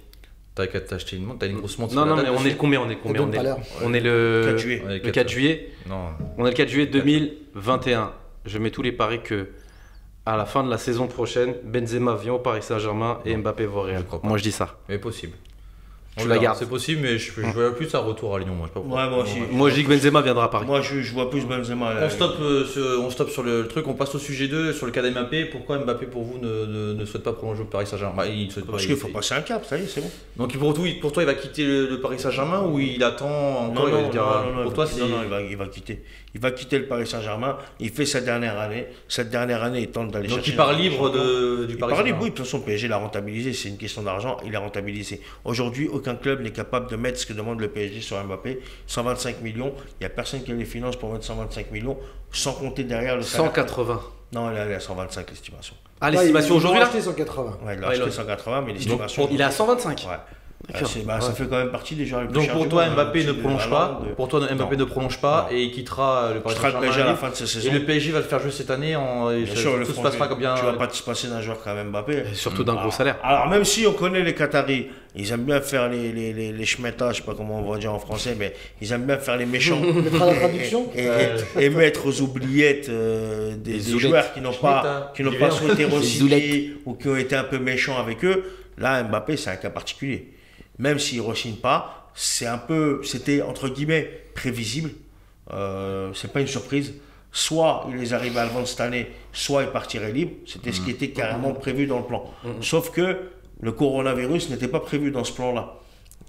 T'as qu'à t'acheter une montre, t'as une grosse montre. Non, sur la non, mais table on est aussi. le combien? On est le combien? donne pas l'heure. On est le 4 juillet. Ouais, le 4 juillet. Non. On est le 4 juillet 2021. Je mets tous les paris que à la fin de la saison prochaine, Benzema vient au Paris Saint-Germain et Mbappé va au Real. Je crois pas. Moi je dis ça. Mais possible. Tu On la verra. gardes. C'est possible, mais je vois plus un retour à Lyon, moi. Je sais pas pourquoi. Ouais, moi aussi. Moi je dis que Benzema viendra à Paris. Moi, je vois plus Benzema. On stoppe sur le truc, on passe au sujet 2, sur le cas d'Mbappé. Pourquoi Mbappé, pour vous, ne souhaite pas prolonger au Paris Saint-Germain? Bah, il souhaite pas, Parce qu'il faut passer un cap, ça y est, c'est bon. Donc pour toi, il va quitter le Paris Saint-Germain ou il attend encore? Il va dire, pour toi, c'est... non, il va quitter. Il va quitter le Paris Saint-Germain. Il fait sa dernière année. Cette dernière année, il tente d'aller Donc chercher. il part la Ligue des libre Champions. du Il Paris part libre, Saint-Germain. oui. De toute façon, PSG l'a rentabilisé. C'est une question d'argent. Il a rentabilisé. Aujourd'hui, aucun club n'est capable de mettre ce que demande le PSG sur Mbappé. 125 millions. Il n'y a personne qui a les finances pour mettre 125 millions, sans compter derrière le salaire. 180. Non, il est à 125 l'estimation. Ah, l'estimation aujourd'hui là? acheté 180. Ouais, il a Ouais, acheté là. 180, mais l'estimation. Il est à 125. Ouais. D'accord. Ça fait quand même partie des joueurs les plus Donc chers pour du toi, monde, Mbappé hein, ne de prolonge pas. Haaland, de- Pour toi, Mbappé Non. ne prolonge pas Non. et il quittera le Paris Il quittera le Saint-Germain. PSG à la fin de sa saison. Et le PSG va le faire jouer cette année. Et Bien sûr, le tout se front, passera comme bien. Tu vas pas te passer d'un joueur comme Mbappé. Et surtout d'un gros salaire. Alors, même si on connaît les Qataris, ils aiment bien faire les schmettas, je sais pas comment on va dire en français, mais ils aiment bien faire les méchants. mettra la traduction et mettre aux oubliettes des zoulettes. joueurs qui n'ont pas Schmetta. souhaité zoulettes. re-signer ou qui ont été un peu méchants avec eux. Là, Mbappé, c'est un cas particulier. Même s'il ne re-signe pas, c'était entre guillemets prévisible. C'est pas une surprise. Soit il les arrivait à le vendre cette année, soit il partirait libre. C'était ce qui était carrément prévu dans le plan. Sauf que le coronavirus n'était pas prévu dans ce plan-là.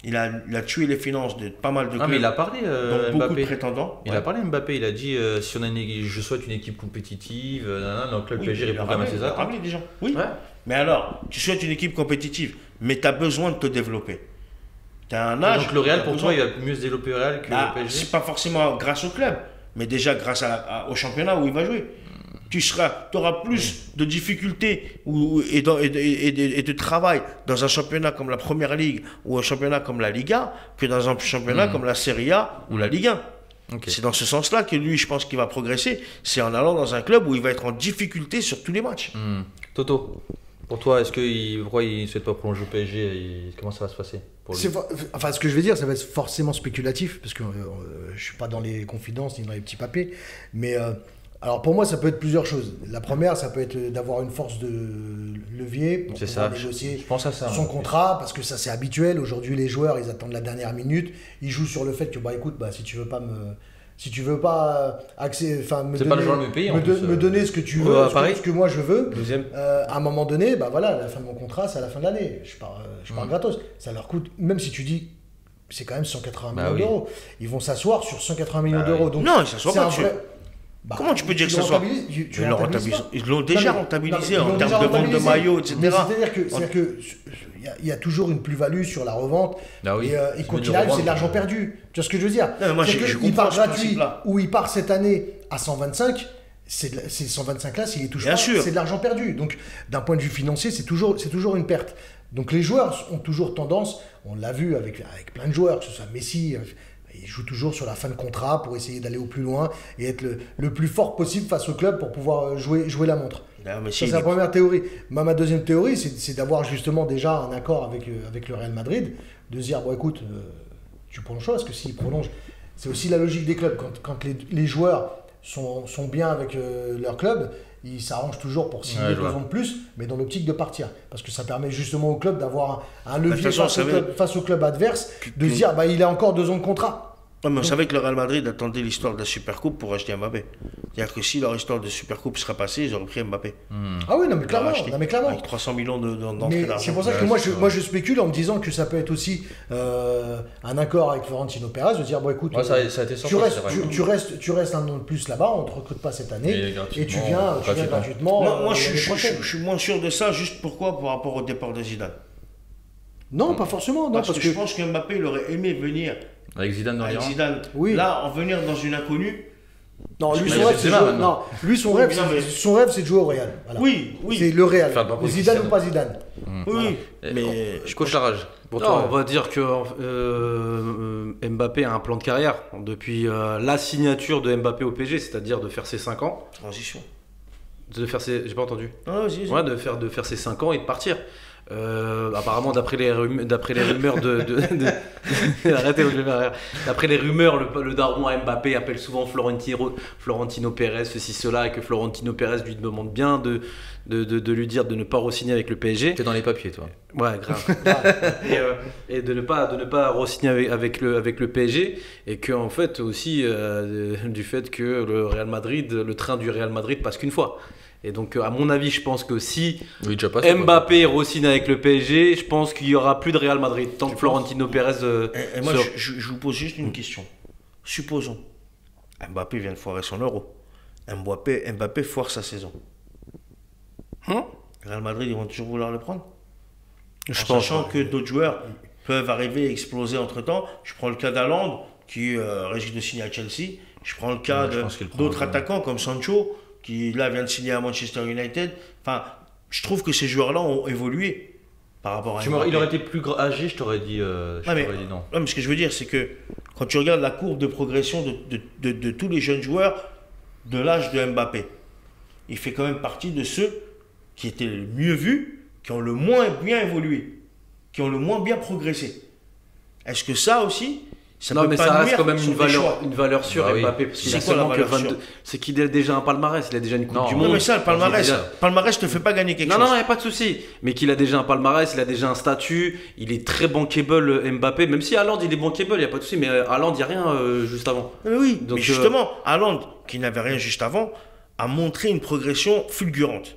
Il a tué les finances de pas mal de clubs. Ah mais il a parlé donc beaucoup de Mbappé. prétendants. Il a parlé Mbappé, il a dit si on a je souhaite une équipe compétitive, donc là le Oui, PSG il a répond quand même à ramené, ses il a attentes. ramené des gens. Oui. Ouais. Mais alors, tu souhaites une équipe compétitive, mais tu as besoin de te développer. Tu as un âge. Donc le Real t'as pour besoin- toi il va mieux se développer au Real que Ah, le PSG. c'est pas forcément grâce au club, mais déjà grâce au championnat où il va jouer. Tu auras plus de difficultés et de travail dans un championnat comme la Première Ligue ou un championnat comme la Liga que dans un championnat comme la Serie A ou la Ligue 1. Ok. C'est dans ce sens-là que lui, je pense qu'il va progresser. C'est en allant dans un club où il va être en difficulté sur tous les matchs. Toto, pour toi, pourquoi il ne souhaite pas prolonger au PSG et comment ça va se passer pour lui? Enfin, ce que je vais dire, ça va être forcément spéculatif, parce que je suis pas dans les confidences ni dans les petits papiers. Mais alors pour moi, ça peut être plusieurs choses. La première, ça peut être d'avoir une force de levier pour C'est pouvoir ça, négocier je pense à ça. son contrat, parce que ça c'est habituel. Aujourd'hui, les joueurs, ils attendent la dernière minute. Ils jouent sur le fait que écoute, si tu veux pas me C'est pas le genre de me payer, en plus, me donner ce que tu veux, à Paris. ce que moi je veux. Deuxième. À un moment donné, la fin de mon contrat, c'est à la fin de l'année. Je pars gratos. Ça leur coûte, même si tu dis, c'est quand même 180 Bah millions oui. d'euros. Ils vont s'asseoir sur 180 millions Bah d'euros. oui. Donc, Non, ils s'assoient c'est pas un dessus. vrai- Comment tu peux dire que ça le soit rentabilises- tu Ils l'ont rentabilises rentabilisé. pas. Ils l'ont déjà Non, mais- rentabilisé non, en ils l'ont termes déjà de vente de rentabilisé. maillots, Mais etc. c'est-à-dire que il y a toujours une plus-value sur la revente. Ah oui. Et C'est quand mieux de il arrive, revendre, c'est de l'argent quoi. perdu. Tu vois ce que je veux dire? Non, mais moi, C'est je que comprends il part ce gratuit principe-là. ou il part cette année à 125. Ces 125 là, s'il les touche Bien pas, sûr. c'est de l'argent perdu. Donc, d'un point de vue financier, c'est toujours une perte. Donc, les joueurs ont toujours tendance, on l'a vu avec plein de joueurs, que ce soit Messi, il joue toujours sur la fin de contrat pour essayer d'aller au plus loin et être le plus fort possible face au club pour pouvoir jouer la montre. Ah, mais Ça, si, c'est la première théorie. Ma deuxième théorie, c'est d'avoir justement déjà un accord avec le Real Madrid, de se dire, bon écoute, tu prolonges pas, parce que s'il prolonge, c'est aussi la logique des clubs. Quand les joueurs sont bien avec leur club, ils s'arrangent toujours pour signer Ouais, 2 ans de plus, mais dans l'optique de partir. Parce que ça permet justement au club d'avoir un de levier toute façon, face au club adverse, de se dire, bah, il a encore 2 ans de contrat. Non, mais on savait que le Real Madrid attendait l'histoire de la Supercoupe pour acheter Mbappé. C'est-à-dire que si leur histoire de Supercoupe serait passée, ils auraient pris Mbappé. Ah oui, non mais clairement. Acheté. Non, mais clairement. Avec 300 millions d'entrées Mais d'argent. c'est pour ça que moi je spécule en me disant que ça peut être aussi un accord avec Florentino Pérez, de dire bon écoute, Ouais, ça a été tu, sorti, restes, c'est vrai. tu restes un an de plus là-bas, on ne te recrute pas cette année, Et et gratuitement, tu viens gratuitement. Moi, l'année prochaine. je suis moins sûr de ça, juste pourquoi par rapport au départ de Zidane. Non, pas forcément, non, Parce que je pense que Mbappé, il aurait aimé venir Avec Zidane dans avec l'Iran. Zidane. Oui. Là, en venir dans une inconnue. non, lui Mais son il y a rêve, c'est de Benzema jouer- maintenant. non, lui son rêve, non, mais- son rêve, c'est de jouer au Real. Voilà. Oui, oui. C'est le Real. Faire de la Zidane Cristiano. ou pas Zidane. Oui, Et mais je coach la rage. Pour Non, toi, on va dire que Mbappé a un plan de carrière depuis la signature de Mbappé au PSG, c'est-à-dire de faire ses 5 ans. transition. De faire ses... J'ai pas entendu. Non, vas-y, vas-y. Ouais, de faire ses 5 ans et de partir. Apparemment, d'après les rumeurs arrêtez, d'après les rumeurs, le daron à Mbappé appelle souvent Florentino Pérez, ceci, cela, et que Florentino Pérez lui demande bien de lui dire de ne pas re-signer avec le PSG. t'es dans les papiers, toi. Ouais, grave. Et de ne pas re-signer avec le PSG, et que en fait aussi du fait que le train du Real Madrid passe qu'une fois. Et donc à mon avis, je pense que si Oui, déjà pas. Mbappé re-signe avec le PSG, je pense qu'il y aura plus de Real Madrid tant que Florentino Pérez. Et moi, sera- je vous pose juste une question. Supposons, Mbappé vient de foirer son euro. Mbappé foire sa saison. Real Madrid, ils vont toujours vouloir le prendre. Je En pense. sachant que d'autres joueurs peuvent arriver et exploser entre temps. Je prends le cas d'Haaland, qui risque de signer à Chelsea. Je prends le cas Ouais, je pense qu'il prend d'autres un- attaquants comme Sancho, qui là vient de signer à Manchester United. Enfin, je trouve que ces joueurs-là ont évolué par rapport à Mbappé. Il aurait été plus âgé, je t'aurais dit, mais- non. Non, mais ce que je veux dire, c'est que quand tu regardes la courbe de progression de tous les jeunes joueurs de l'âge de Mbappé, il fait quand même partie de ceux qui étaient le mieux vus, qui ont le moins bien évolué, qui ont le moins bien progressé. Est-ce que ça aussi, ça Non, peut mais pas ça reste nuire quand même sur une des choix? valeur sûre, Bah oui. Mbappé, parce qu'il C'est a quoi la seulement que valeur 22. sûre? C'est qu'il a déjà un palmarès, il a déjà une Coupe Non. du Non, Monde. Non, mais ça, le palmarès, Il a déjà- palmarès te fait pas gagner quelque Non, chose. non, il n'y a pas de souci. Mais qu'il a déjà un palmarès, il a déjà un statut, il est très bankable, Mbappé. Même si Haaland, il est bankable, il n'y a pas de souci. Mais Haaland, il n'y a rien juste avant. Mais oui, Donc, mais justement, Haaland, qui n'avait rien juste avant, a montré une progression fulgurante.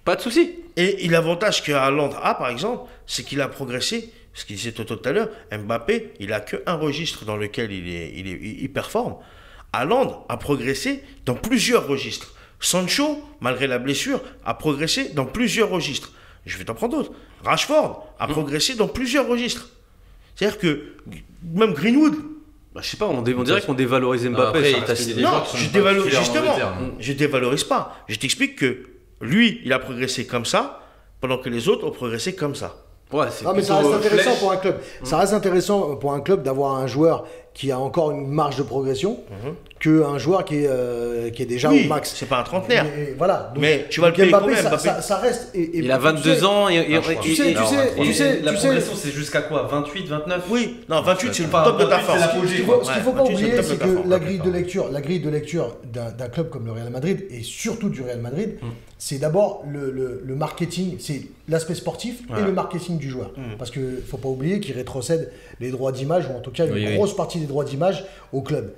Pas de souci. Et l'avantage que Haaland a, par exemple, c'est qu'il a progressé. Ce qu'il disait Toto tout à l'heure, Mbappé, il a qu'un registre dans lequel il performe. Haaland a progressé dans plusieurs registres. Sancho, malgré la blessure, a progressé dans plusieurs registres. Je vais t'en prendre d'autres. Rashford a progressé dans plusieurs registres. C'est-à-dire que même Greenwood, Bah, je sais pas, on dirait qu'on dévalorise Mbappé. Après, ça il reste t'a cité une- des non, joueurs qui sont je pas dévalorise titulaires en justement. Angleterre. Je dévalorise pas. Je t'explique que lui, il a progressé comme ça, pendant que les autres ont progressé comme ça. Ouais, c'est Ah, mais ça plutôt, reste intéressant flèche. pour un club. Ça reste intéressant pour un club d'avoir un joueur qui a encore une marge de progression qu'un joueur qui est déjà Oui, au max. c'est pas un trentenaire. Voilà. Donc, Mais tu vas le donc payer Mbappé, combien, ça, Mbappé ça reste. Il a 22 ans et je crois. Tu sais, la tu sais- progression, c'est jusqu'à quoi 28, 29 Oui, non, 28, c'est le Enfin, top de ta 28, force. c'est l'apogée. Ce qu'il faut pas 28, oublier, le top c'est de ta que force. la grille de lecture d'un club comme le Real Madrid, et surtout du Real Madrid, c'est d'abord le marketing, c'est l'aspect sportif et Ouais. le marketing du joueur. Parce qu'il ne faut pas oublier qu'il rétrocède les droits d'image, ou en tout cas une Oui, oui. grosse partie des droits d'image au club.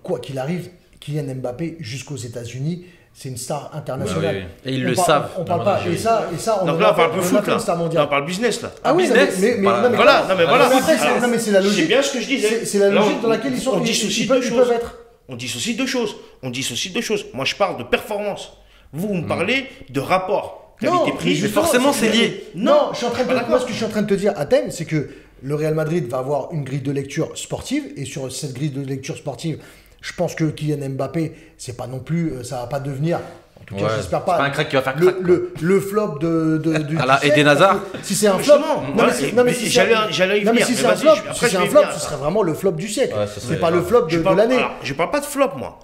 Quoi qu'il arrive, Kylian Mbappé, jusqu'aux États-Unis, c'est une star internationale. Ouais, oui, Et ils le savent. On parle Non, pas. non, Et ça, on Donc en là, a on parle fait- plus on en a foot, fait là. une star Là, mondiale. on parle business, là. Ah oui, non, business, mais voilà. Voilà, non, mais voilà. mais après, Alors, non, mais c'est la logique. C'est bien ce que je disais. C'est la Là, logique dans laquelle ils sont. On ils dissocie peuvent- deux ils choses. peuvent être. On dissocie deux choses. On dissocie deux choses. Moi, je parle de performance. Vous me parlez de rapport Non, qualité-prix. mais justement, forcément, c'est lié. Non, je suis en train de Pas d'accord. moi, ce que je suis en train de te dire à thème, c'est que le Real Madrid va avoir une grille de lecture sportive, et sur cette grille de lecture sportive, je pense que Kylian Mbappé, c'est pas non plus, ça va pas devenir. En tout cas, Ouais, j'espère c'est pas. pas un crack qui va faire le, crack, quoi. le flop du À la siècle, Eden Hazard. parce que si c'est un flop, Justement, non, voilà, mais, et- non, mais mais si j'allais c'est- y non, mais venir, si mais c'est un vas-y, flop, après, si c'est je un vais flop, venir. ce serait vraiment le flop du siècle. Ouais, ça C'est serait- pas le flop de l'année. Alors, je parle pas de flop, moi.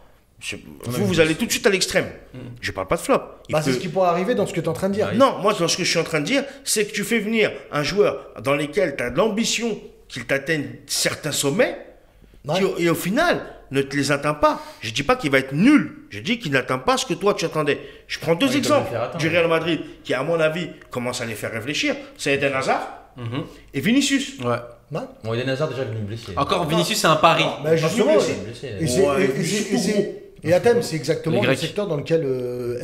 Vous allez tout de suite à l'extrême. Je parle pas de flop. C'est ce qui pourrait arriver dans ce que tu es en train de dire. Non, moi, dans ce que je suis en train de dire, c'est que tu fais venir un joueur dans lequel tu as de l'ambition qu'il t'atteigne certains sommets, qui, et au final, ne te les atteint pas. Je dis pas qu'il va être nul. Je dis qu'il n'atteint pas ce que toi, tu attendais. Je prends deux exemples du Real Madrid, qui, à mon avis, commence à les faire réfléchir. C'est Eden Hazard et Vinicius. Ouais. Bon, Eden Hazard déjà venu blessé. Encore Vinicius, c'est un pari. Mais justement, Blessé. et à thème, c'est exactement le secteur dans lequel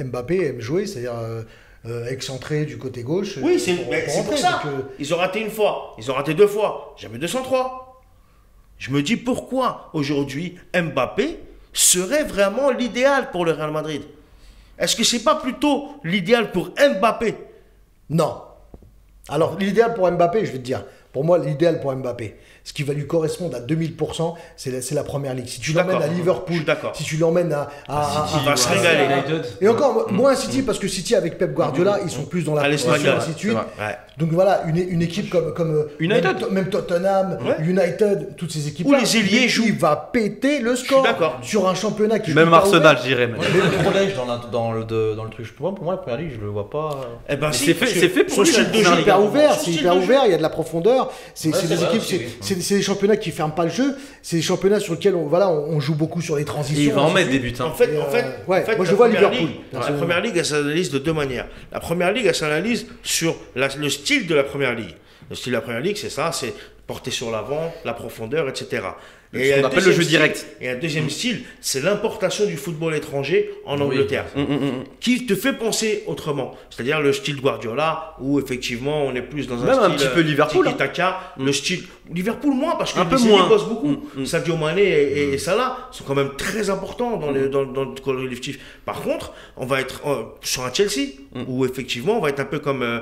Mbappé aime jouer, c'est-à-dire excentré du côté gauche. Oui, c'est pour ça. Ils ont raté une fois, ils ont raté 2 fois, jamais 203. Je me dis pourquoi aujourd'hui Mbappé serait vraiment l'idéal pour le Real Madrid. Est-ce que c'est pas plutôt l'idéal pour Mbappé? Non. Alors, l'idéal pour Mbappé, je vais te dire, pour moi, l'idéal pour Mbappé, ce qui va lui correspondre à 2000%, c'est la première ligue. Si tu l'emmènes à Liverpool, si tu l'emmènes à il va se régaler. Et encore, moins City, parce que City avec Pep Guardiola, ils sont plus dans la position, ainsi de suite. Ouais. Donc voilà, une équipe comme même Tottenham, United, toutes ces équipes-là, les ailiers jouent. Il va péter le score sur un championnat qui même Arsenal, je dirais. Le collège dans le truc, pour moi, la première ligue, je le vois pas. Eh ben, c'est fait pour lui. C'est hyper ouvert, il y a de la profondeur. C'est des équipes, c'est des championnats qui ferment pas le jeu. C'est des championnats sur lesquels on joue beaucoup sur les transitions. Et il va en mettre des buts. En fait, moi je vois Liverpool. La première ligue, elle s'analyse de 2 manières. La première ligue, elle s'analyse sur le style de la première ligue. Le style de la première ligue, c'est ça, c'est porter sur l'avant, la profondeur, etc. Et on appelle le jeu direct. Et un deuxième style, c'est l'importation du football étranger en Angleterre, qui te fait penser autrement. C'est-à-dire le style Guardiola, où effectivement on est plus dans un style un petit peu Liverpool, tiki-taka, le style Liverpool moins, parce que un peu les moins bossent beaucoup. Sadio Mané et Salah sont quand même très importants dans le collectif. Par contre, on va être sur un Chelsea, où effectivement on va être un peu comme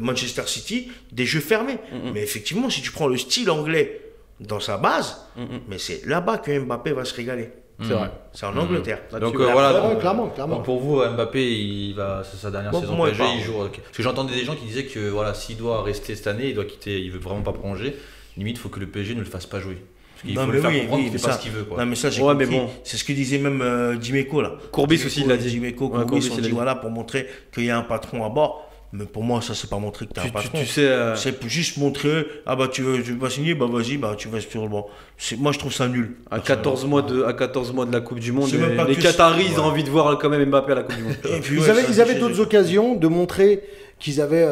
Manchester City, des jeux fermés. Mais effectivement, si tu prends le style anglais dans sa base, mais c'est là-bas que Mbappé va se régaler. C'est vrai. C'est en Angleterre. Donc voilà, clairement. Donc pour vous, Mbappé, c'est sa dernière saison PSG, il joue. Parce que j'entendais des gens qui disaient que voilà, s'il doit rester cette année, il doit quitter, il veut vraiment pas prolonger. Limite, il faut que le PSG ne le fasse pas jouer. Parce qu'il faut le faire comprendre qu'il fait pas ce qu'il veut. Non, mais ça, j'ai compris. Bon. C'est ce que disait même Dimeco là. Courbis aussi, il l'a dit. Dimeco, Courbis, on dit voilà, pour montrer qu'il y a un patron à bord. Mais pour moi, ça, c'est pas montrer que tu es un patron. Tu sais, c'est juste montrer, tu veux pas signer, vas-y, tu vas sur le banc. Moi, je trouve ça nul. À 14 mois de la Coupe du Monde, les Qataris ont envie de voir quand même Mbappé à la Coupe du Monde. Et puis, ils avaient d'autres occasions de montrer qu'ils avaient,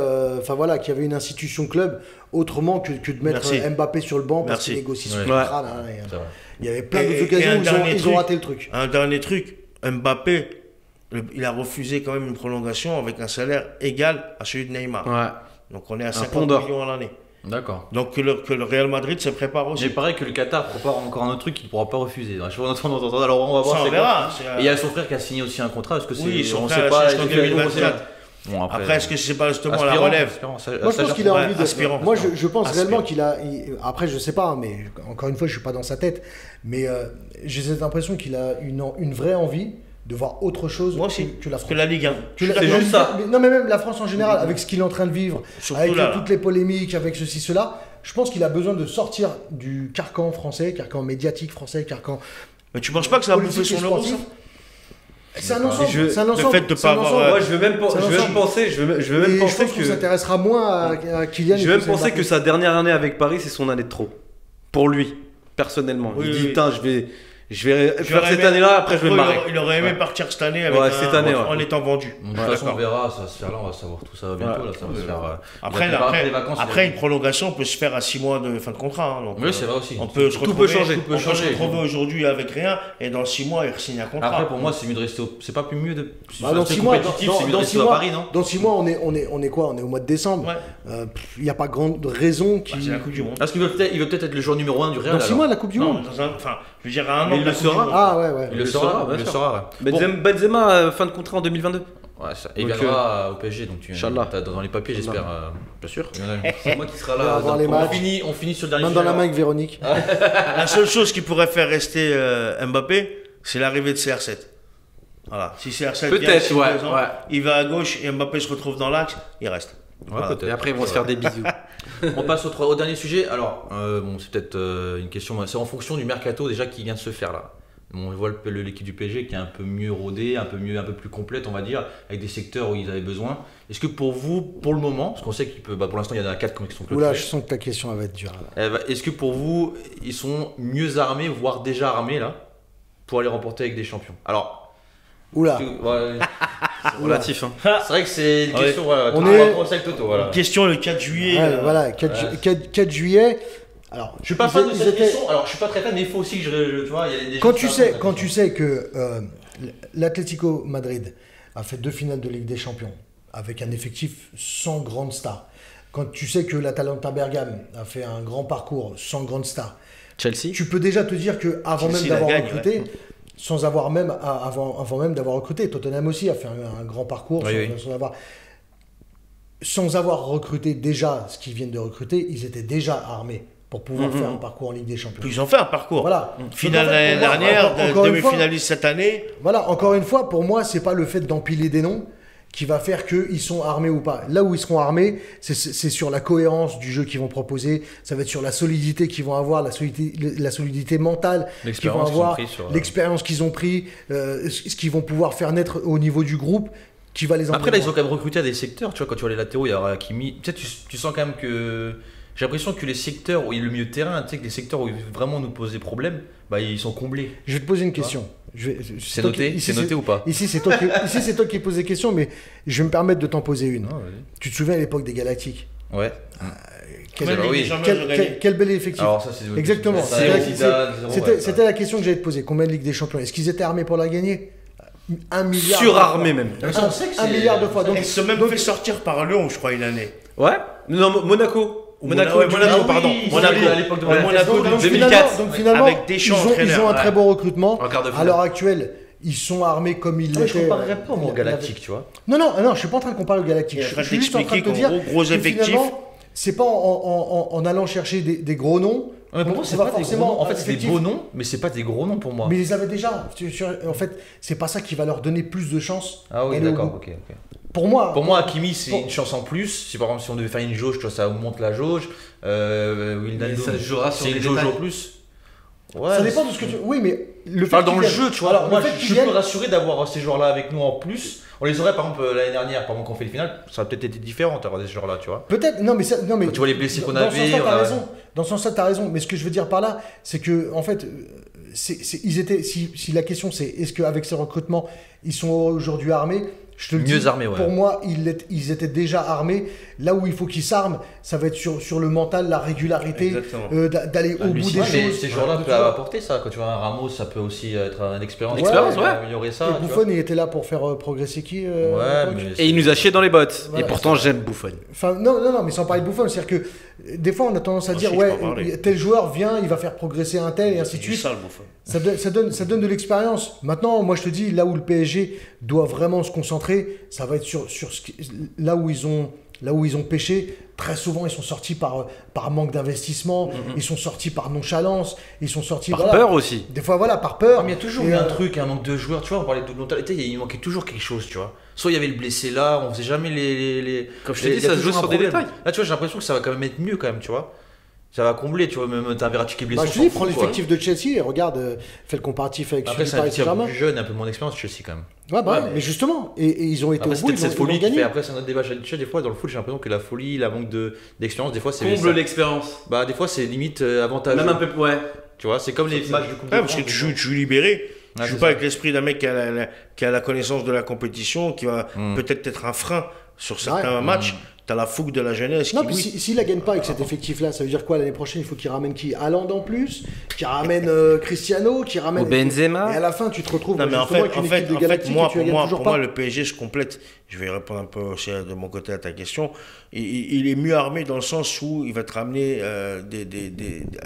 qu'il y avait une institution club autrement que de mettre Mbappé sur le banc parce qu'il négocie son contrat. Il y avait plein d'autres occasions où ils ont raté le truc. Un dernier truc, Mbappé, il a refusé quand même une prolongation avec un salaire égal à celui de Neymar. Ouais. Donc on est à 50 millions à l'année. D'accord. Donc que le Real Madrid se prépare aussi. Mais pareil que le Qatar prépare encore un autre truc qu'il ne pourra pas refuser. Alors on va voir. Ça, on verra. Et il y a son frère qui a signé aussi un contrat. Est-ce que c'est son on frère sait pas jusqu'en 2024. Bon, après, est-ce que c'est pas justement la relève? Moi, je pense qu'il a envie de. Moi, je pense réellement qu'il a. Après, je sais pas, mais encore une fois, je suis pas dans sa tête. Mais j'ai cette impression qu'il a une vraie envie de voir autre chose que la France. Que la Ligue 1. C'est juste ça. Non, mais même la France en général, avec ce qu'il est en train de vivre, avec toutes les polémiques, avec ceci, cela, je pense qu'il a besoin de sortir du carcan français, carcan médiatique français, carcan. Mais tu penses pas que ça va bouffer son euro, ça? C'est un ensemble. Le fait de pas avoir. Moi, je veux même penser que ça intéressera moins à Kylian. Je veux même penser que sa dernière année avec Paris, c'est son année de trop. Pour lui, personnellement. Il dit, putain, je vais faire cette année-là, après je vais me marrer. Il aurait aimé partir cette année en étant vendu. De toute façon, on verra, ça va se faire là, on va savoir tout ça bientôt. Là, ça va se faire. Après, une prolongation peut se faire à 6 mois de fin de contrat. Oui, c'est vrai aussi. Tout peut changer. On peut se retrouver aujourd'hui avec rien et dans 6 mois, il signe un contrat. Après, pour moi, c'est mieux de rester. C'est pas plus mieux de. Dans 6 mois, c'est mieux de rester à Paris, non? Dans 6 mois, on est quoi? On est au mois de décembre. Il n'y a pas grande raison qui. C'est la Coupe du Monde. Est-ce qu'il veut peut-être être le joueur numéro 1 du Real? Dans 6 mois, la Coupe du Monde. Enfin, je veux dire, à un an. Il le sera. Ah ouais. Il le sera. Benzema, fin de contrat en 2022. Ouais, il viendra au PSG, donc tu as dans les papiers, j'espère. Bien sûr. C'est moi qui sera là. On finit sur le dernier. Main dans la main avec Véronique. La seule chose qui pourrait faire rester Mbappé, c'est l'arrivée de CR7. Voilà. Si CR7 peut-être, il va à gauche et Mbappé se retrouve dans l'axe, il reste. Voilà. Et après, ils vont se faire des bisous. On passe au dernier sujet. Alors, c'est peut-être une question, c'est en fonction du mercato déjà qui vient de se faire là. On voit l'équipe du PSG qui est un peu mieux rodée, un peu plus complète, on va dire, avec des secteurs où ils avaient besoin. Est-ce que pour vous, pour le moment, parce qu'on sait qu'il peut, pour l'instant il y en a 4 qui sont clôturés. Oula, je sens que ta question elle va être dure. Est-ce que pour vous, ils sont mieux armés, voire déjà armés là, pour aller remporter avec des champions? Alors, Oula. Relatif. Hein. c'est vrai que c'est une question. Voilà, On est avec Toto. Voilà. Question le 4 juillet. Ouais, voilà, 4 juillet. Alors, Je suis pas fan de cette question. Alors, je suis pas très fan, mais il faut aussi que tu vois, il y a des. Quand tu sais que l'Atlético Madrid a fait 2 finales de Ligue des Champions avec un effectif sans grande star, quand tu sais que l'Atalanta Bergame a fait un grand parcours sans grande star, Chelsea. tu peux déjà te dire que avant Chelsea même d'avoir la gagne, recruté, ouais. avant même d'avoir recruté, Tottenham aussi a fait un grand parcours sans avoir recruté déjà ce qu'ils viennent de recruter, ils étaient déjà armés pour pouvoir faire un parcours en Ligue des Champions. Puis ils ont fait un parcours. Voilà. Finale Donc, en fait, l'année pour moi, dernière, encore une fois, demi-finaliste cette année. voilà, encore une fois, pour moi, c'est pas le fait d'empiler des noms qui va faire qu'ils sont armés ou pas. Là où ils seront armés, c'est sur la cohérence du jeu qu'ils vont proposer, ça va être sur la solidité qu'ils vont avoir, la solidité mentale qu'ils vont avoir, l'expérience qu'ils ont pris, ce qu'ils vont pouvoir faire naître au niveau du groupe, qui va les Après, là, ils ont quand même recruté à des secteurs. Tu vois, quand tu vois les latéraux, il y a Hakimi. Peut-être tu sens quand même que. J'ai l'impression que les secteurs où il y a le milieu de terrain, tu sais, que les secteurs où vraiment nous poser problème, bah, ils sont comblés. Je vais te poser une question. C'est noté ou pas? Ici, c'est toi qui poses des questions, mais je vais me permettre de t'en poser une. Tu te souviens à l'époque des Galactiques? Ouais. Quel bel effectif. Alors, ça, c'est exactement. C'était C'était la question que j'allais te poser. Combien de Ligue des Champions? Est-ce qu'ils étaient armés pour la gagner? 1 milliard. Surarmé même. 1 milliard de fois. Donc, Ils se sont même fait sortir par Lyon, je crois, une année. Ouais. Non, Monaco. Monaco, pardon. Monaco, à l'époque de Monaco, donc 2004. finalement, avec Deschamps, ils ont un très bon recrutement. En quart de finale. À l'heure actuelle, ils sont armés comme ils l'étaient. Je ne comparerais pas au Galactique, tu vois. Non, je ne suis pas en train de comparer au Galactique. Il est en train Je suis juste en train de te dire gros que effectifs. finalement, c'est pas en allant chercher des gros noms. Ouais, pour moi, c'est pas forcément. En fait, c'est des beaux noms, mais c'est pas des gros noms pour moi. Mais ils les avaient déjà. En fait, c'est pas ça qui va leur donner plus de chance. Ah oui, d'accord, ok. Pour moi, Hakimi, c'est une chance en plus. Si par exemple, si on devait faire une jauge, tu vois, ça monte la jauge. Ça se jouera sur c'est des une jauge détails. en plus. Ouais, ça dépend de ce que tu. Oui, mais le fait Enfin, dans qu'ils le viennent- jeu, tu vois. Alors, Moi, le fait je qu'ils peux me viennent- rassurer d'avoir ces joueurs-là avec nous en plus. On les aurait, par exemple, l'année dernière, par exemple, quand on fait le final, ça aurait peut-être été différent d'avoir des joueurs-là, tu vois. Peut-être, non mais Quand tu vois les blessés qu'on dans ce avait, sens-là, on t'as a- raison. Dans ce sens-là, t'as raison. Mais ce que je veux dire par là, c'est que en fait, ils étaient. Si la question c'est est-ce qu'avec ces recrutements, ils sont aujourd'hui armés? Je te le Mieux dis, armés, ouais. pour moi, ils étaient déjà armés. Là où il faut qu'ils s'arment, ça va être sur le mental, la régularité, Exactement. d'aller au bout des Ouais, mais choses. ces joueurs-là Tu peuvent vois. apporter ça. Quand tu vois un Ramos, ça peut aussi être une expérience. L'expérience, ouais. Améliorer ça. Et tu vois. Buffon, il était là pour faire progresser qui Ouais, mais. Et il nous a chié dans les bottes. Voilà. Et pourtant, j'aime Buffon. Enfin, non, mais sans parler de Buffon, c'est-à-dire que des fois on a tendance à Moi dire aussi, je ouais, peux en parler. tel joueur vient, il va faire progresser un tel et ainsi de C'est du suite. sale, Buffon. Ça donne de l'expérience. Maintenant, moi je te dis, là où le PSG doit vraiment se concentrer, ça va être sur là où ils ont pêché. Très souvent, ils sont sortis par manque d'investissement, ils sont sortis par nonchalance, ils sont sortis Par peur aussi. Des fois, voilà, par peur. Mais il y a toujours Et, eu un truc, un manque de joueurs, tu vois, on parlait de mentalité, il manquait toujours quelque chose, tu vois. Soit il y avait le blessé là, on faisait jamais les... Comme je t'ai il dit, y a ça se toujours joue un sur des problème. détails. Là, tu vois, j'ai l'impression que ça va quand même être mieux quand même, tu vois. Ça va combler, tu vois, même t'as un Verratti qui est blessé. Bah, on je te dis, s'en prends fout, quoi. l'effectif de Chelsea et regarde, fais le comparatif avec Après, celui c'est du un Paris petit peu Saint-Germain. plus jeune, un peu moins d'expérience, Chelsea quand même. Ouais, Ouais, mais justement, et ils ont été Après, au bout, c'était ils cette ont folie qui gagné. fait. Après, c'est un autre débat. Tu sais, des fois, dans le foot, j'ai l'impression que la folie, la manque d'expérience, des fois, c'est. Comble l'expérience. Bah, des fois, c'est limite avantageux. Même un peu. Ouais. Tu vois, c'est comme les matchs de Coupe de Ouais, parce que France, tu joues libéré. Tu Ouais, joues c'est pas ça. avec l'esprit d'un mec qui a la connaissance de la compétition, qui va peut-être être un frein sur certains matchs. Tu as la fougue de la jeunesse Non, qui, puis oui, s'il la gagne pas avec cet effectif-là, ça veut dire quoi l'année prochaine? Il faut qu'il ramène qui? Haaland en plus, qu'il ramène Cristiano, qu'il ramène. Ou Benzema. Et à la fin, tu te retrouves Non, mais en justement fait, avec une équipe de Galactiques moi, et tu la gagnes toujours pour pas. moi, le PSG se complète. Je vais répondre un peu aussi de mon côté à ta question. Il est mieux armé dans le sens où il va te ramener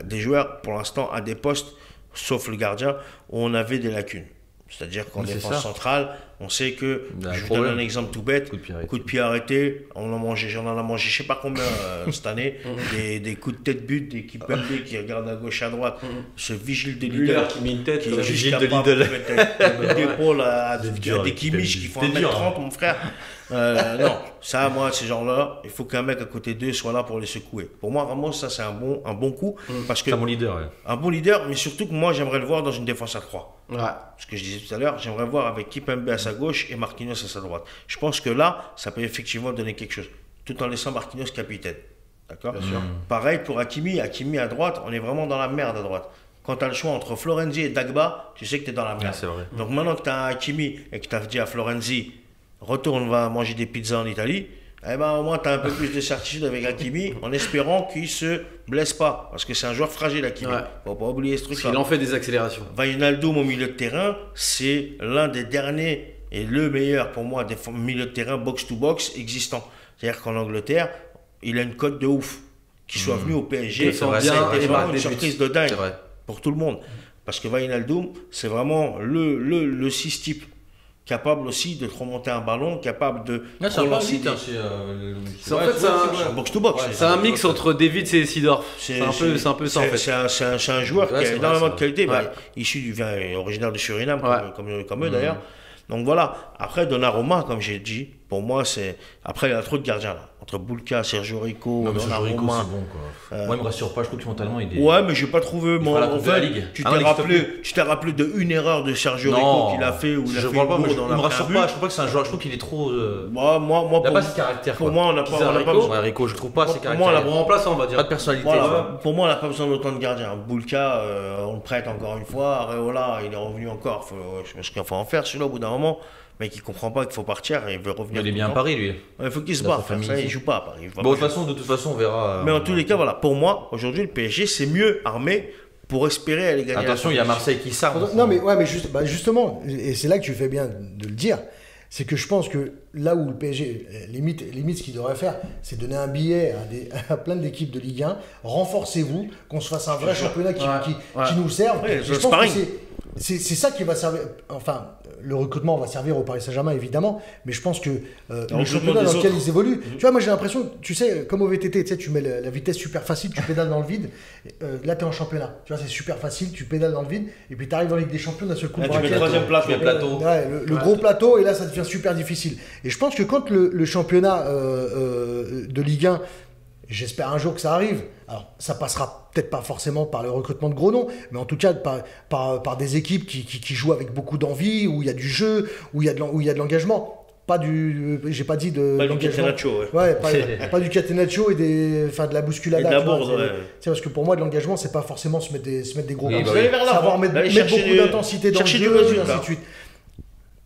des joueurs, pour l'instant, à des postes, sauf le gardien, où on avait des lacunes. C'est-à-dire qu'en Mais c'est défense ça. centrale, on sait que, Il y a un je vous problème. donne un exemple tout bête, Coup de pied arrêté. coup de pied arrêté, j'en en a mangé je sais pas combien cette année, des coups de tête but, des Kipembe qui regardent à gauche à droite, ce vigile de Müller leader qui met une tête. qui comme est ça. juste Vigile de capable Lidl. de mettre d'épaule à C'est dur, des avec Kimmich Kipembe. qui font C'est dur, 1m30, mon frère. Non, ça, moi, ces gens-là, il faut qu'un mec à côté d'eux soit là pour les secouer. Pour moi, Ramos, ça, c'est un bon coup. Parce que C'est mon leader. Ouais. un bon leader, mais surtout que moi, j'aimerais le voir dans une défense à 3. Ouais. Ce que je disais tout à l'heure, j'aimerais voir avec Kimpembe à sa gauche et Marquinhos à sa droite. Je pense que là, ça peut effectivement donner quelque chose, tout en laissant Marquinhos capitaine. D'accord. Bien sûr. Pareil pour Hakimi. Hakimi à droite, on est vraiment dans la merde à droite. Quand tu as le choix entre Florenzi et Dagba, tu sais que tu es dans la merde. c'est vrai. Donc maintenant que tu as un Hakimi et que tu as dit à Florenzi, retourne, on va manger des pizzas en Italie, eh ben, au moins tu as un peu plus de certitude avec Hakimi en espérant qu'il se blesse pas. Parce que c'est un joueur fragile, Hakimi. Ouais. Faut pas oublier ce Parce truc-là. qu'il en fait des accélérations. Wijnaldum au milieu de terrain, c'est l'un des derniers et le meilleur pour moi des milieux de terrain box-to-box existants. C'est-à-dire qu'en Angleterre, il a une cote de ouf. Qu'il soit venu au PSG, Défend ça bien a été et vraiment marque une des buts. surprise de dingue C'est vrai. pour tout le monde. Parce que Wijnaldum, c'est vraiment le 6 type. Capable aussi de te remonter un ballon, capable de C'est un peu relancer vite. des- En fait, c'est un- box-to-box. Ouais, C'est un mix entre David et Seedorf. C'est un peu ça en fait. C'est un joueur Ouais, qui c'est a vrai, énormément c'est de qualité, vrai. bah, issu du vient originaire du Suriname, Ouais. comme eux d'ailleurs. Donc voilà. Après Donnarumma, comme j'ai dit, pour moi c'est. Après il y a trop de gardiens là. Entre Bulka, Sergio Rico, Non, mais Sergio Rico, Donnarumma. c'est bon quoi. Moi, il me rassure pas, je trouve que mentalement, il est. Ouais, mais j'ai pas trouvé. fera la En Coupe de la fait, Ligue. tu Ah t'es non, rappelé de une erreur de Sergio Rico Non, qu'il a fait ou il a je fait vois une pas, mais bourde, il on a me pris un rassure but. pas, je trouve pas que c'est un joueur, je trouve qu'il est trop. Moi, Il a pour, pas ce caractère pour quoi. moi, on n'a Qui pas, c'est, on n'a pas Rico besoin. Ouais, Rico, je trouve pas ses Pour moi, caractères. Bon remplaçant, on va dire. Pas de personnalité. Voilà, quoi. pour moi, on n'a pas besoin d'autant de gardiens. Bulka, on le prête encore une fois. Areola, il est revenu encore. Je pense qu'il faut en faire celui-là au bout d'un moment. Mais qui comprend pas qu'il faut partir et il veut revenir. Il est tout bien le à temps. Paris lui. Il faut qu'il se Il a bat. sa famille Ça, il ici. joue pas à Paris. Il va Bon, pas de toute façon, on verra. Mais en tous les cas, voilà. Pour moi, aujourd'hui, le PSG, c'est mieux armé pour espérer aller gagner. Attention, il y a Marseille qui s'arme. Non, mais, ouais, mais justement, et c'est là que tu fais bien de le dire, c'est que je pense que là où le PSG, limite ce qu'il devrait faire, c'est donner un billet à plein d'équipes de Ligue 1, renforcez-vous, qu'on se fasse un vrai championnat qui nous serve. Ouais, Et je pense sparring. que c'est ça qui va servir, enfin, le recrutement va servir au Paris Saint-Germain évidemment, mais je pense que le recrutement championnat des dans lequel autres. ils évoluent, tu vois, moi j'ai l'impression, tu sais, comme au VTT, tu sais, tu mets la vitesse super facile, tu pédales dans le vide, là tu es en championnat, tu vois, c'est super facile, tu pédales dans le vide, et puis tu arrives en Ligue des Champions, d'un seul coup, Là, de tu mets le braquette, troisième plateau. Tu mets le plateau. Ouais, le gros plateau, et là ça devient super difficile. Et je pense que quand le championnat de Ligue 1, j'espère un jour que ça arrive, alors ça passera peut-être pas forcément par le recrutement de gros noms, mais en tout cas par des équipes qui jouent avec beaucoup d'envie, où il y a du jeu, où il y a de l'engagement. Pas du, j'ai pas dit de Pas du l'engagement. Catenaccio, ouais. Pas du catenaccio et de la bousculade. Et de la bourde, ouais. Parce que pour moi, de l'engagement, c'est pas forcément se mettre des gros Oui, coups. bah Vous allez vers l'avant. Savoir mettre Allez beaucoup chercher d'intensité dans le chercher du jeu, et résultat. ainsi de suite.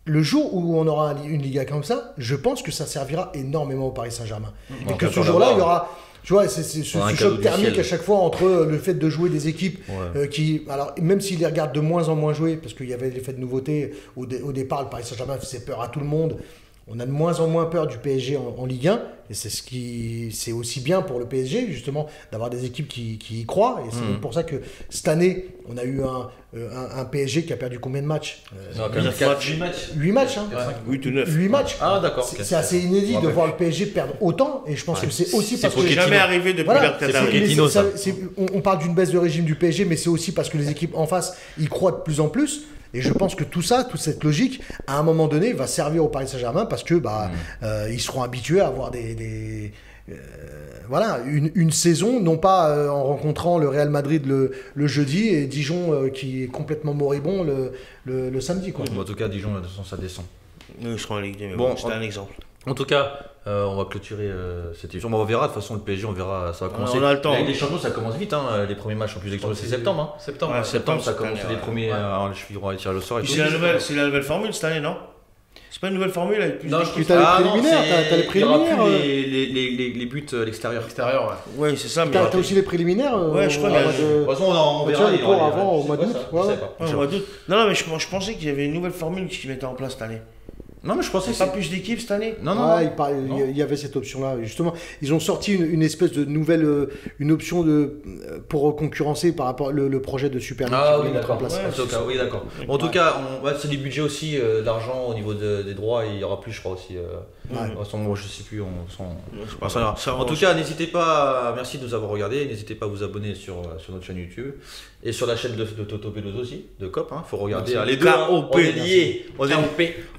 Le jour où on aura une Liga comme ça, je pense que ça servira énormément au Paris Saint-Germain. Et Donc, que ce attends jour-là, d'avoir. il y aura, tu vois, c'est ce Un cadeau choc du thermique ciel. à chaque fois entre le fait de jouer des équipes Ouais. qui, alors même s'ils les regardent de moins en moins jouer, parce qu'il y avait l'effet de nouveauté au départ, le Paris Saint-Germain faisait peur à tout le monde. On a de moins en moins peur du PSG en Ligue 1, et c'est aussi bien pour le PSG justement d'avoir des équipes qui y croient, et c'est pour ça que cette année on a eu un PSG qui a perdu combien de matchs Non, quand 8 même, 4 matchs. matchs. 8 matchs, hein. 8 ou 9. 8 matchs. Ah, d'accord. C'est ok. c'est assez inédit Ouais, de ouais. voir le PSG perdre autant, et je pense que c'est aussi c'est parce que Pochettino. Jamais arrivé depuis voilà, l'Arteta. c'est Pochettino, mais ça. on parle d'une baisse de régime du PSG, mais c'est aussi parce que les équipes en face y croient de plus en plus. Et je pense que tout ça, toute cette logique, à un moment donné, va servir au Paris Saint-Germain parce que ils seront habitués à avoir voilà, une saison, non pas en rencontrant le Real Madrid le jeudi et Dijon qui est complètement moribond le samedi. Quoi. Bon, en tout cas, Dijon, de toute façon, ça descend. Nous, je serai en Ligue 2, mais Bon, bon, c'était un exemple. En tout cas, on va clôturer cette émission. Bon, on verra, de toute façon, le PSG, on verra, ça va commencer. On a le temps. La Ligue des Champions, ça commence vite, hein. Les premiers matchs en plus d'explosion, c'est septembre. Hein. Septembre. Ouais, Septembre, ça cette commence année, les ouais. premiers. Je vais tirer le sort et Puis tout. c'est la nouvelle formule cette année, non? C'est pas une nouvelle formule avec plus Non, d'équipes? Puis t'as les préliminaires, t'as les il y aura préliminaires, plus les buts à l'extérieur. Extérieur, ouais. Oui, c'est ça, mais. T'as aussi les préliminaires Ouais, je crois au qu'il y a- mois De de- toute façon, on Bah, verra. tiens, le il y cours aura- avant, au mois c'est d'août, quoi ça ouais. Je sais pas. Ouais, au mois d'août. Non, mais je pensais qu'il y avait une nouvelle formule qui mettait en place cette année. Non, mais je pensais que C'est pas c'est. plus d'équipes cette année? Non, non, Ouais, non. il y avait cette option-là. Justement, ils ont sorti une espèce de nouvelle, une option pour concurrencer par rapport le projet de Super League Ah qu'ils oui, voulaient mettre en d'accord. place. En tout cas, oui, d'accord. En tout cas, c'est du budget aussi, d'argent au niveau des droits, et il y aura plus, je crois aussi. Ouais. Moi, je sais plus. C'est pas Ça ira. ça, En tout cas, n'hésitez pas. Merci de nous avoir regardés. N'hésitez pas à vous abonner sur notre chaîne YouTube et sur la chaîne de Toto Peloso aussi, de COP. Faut regarder Merci. les deux. hein. KOP, On est liés.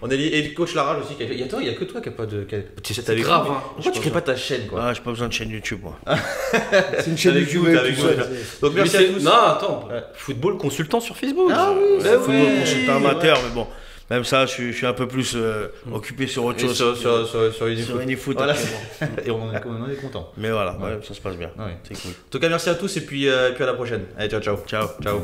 On est liés. Et puis Coach Larage aussi. Il y a que toi qui a pas de. Tu sais, C'est grave, hein. Pourquoi tu crées pas ta chaîne quoi? Ah, j'ai pas besoin de chaîne YouTube, moi. C'est une chaîne Avec YouTube vous, tout avec seul. vous. Donc merci à tous. Non, attends. Ouais. Football consultant sur Facebook. Ah oui, Ouais, c'est football vrai. consultant amateur, mais bon. Même ça, je suis un peu plus occupé sur autre Et chose. sur Unifoot. Sur Unifoot, Voilà. actuellement. Et on est content. Mais voilà, ouais, ça se passe bien. Ouais. C'est cool. En tout cas, merci à tous et puis à la prochaine. Allez, ciao, ciao. Ciao. Ciao.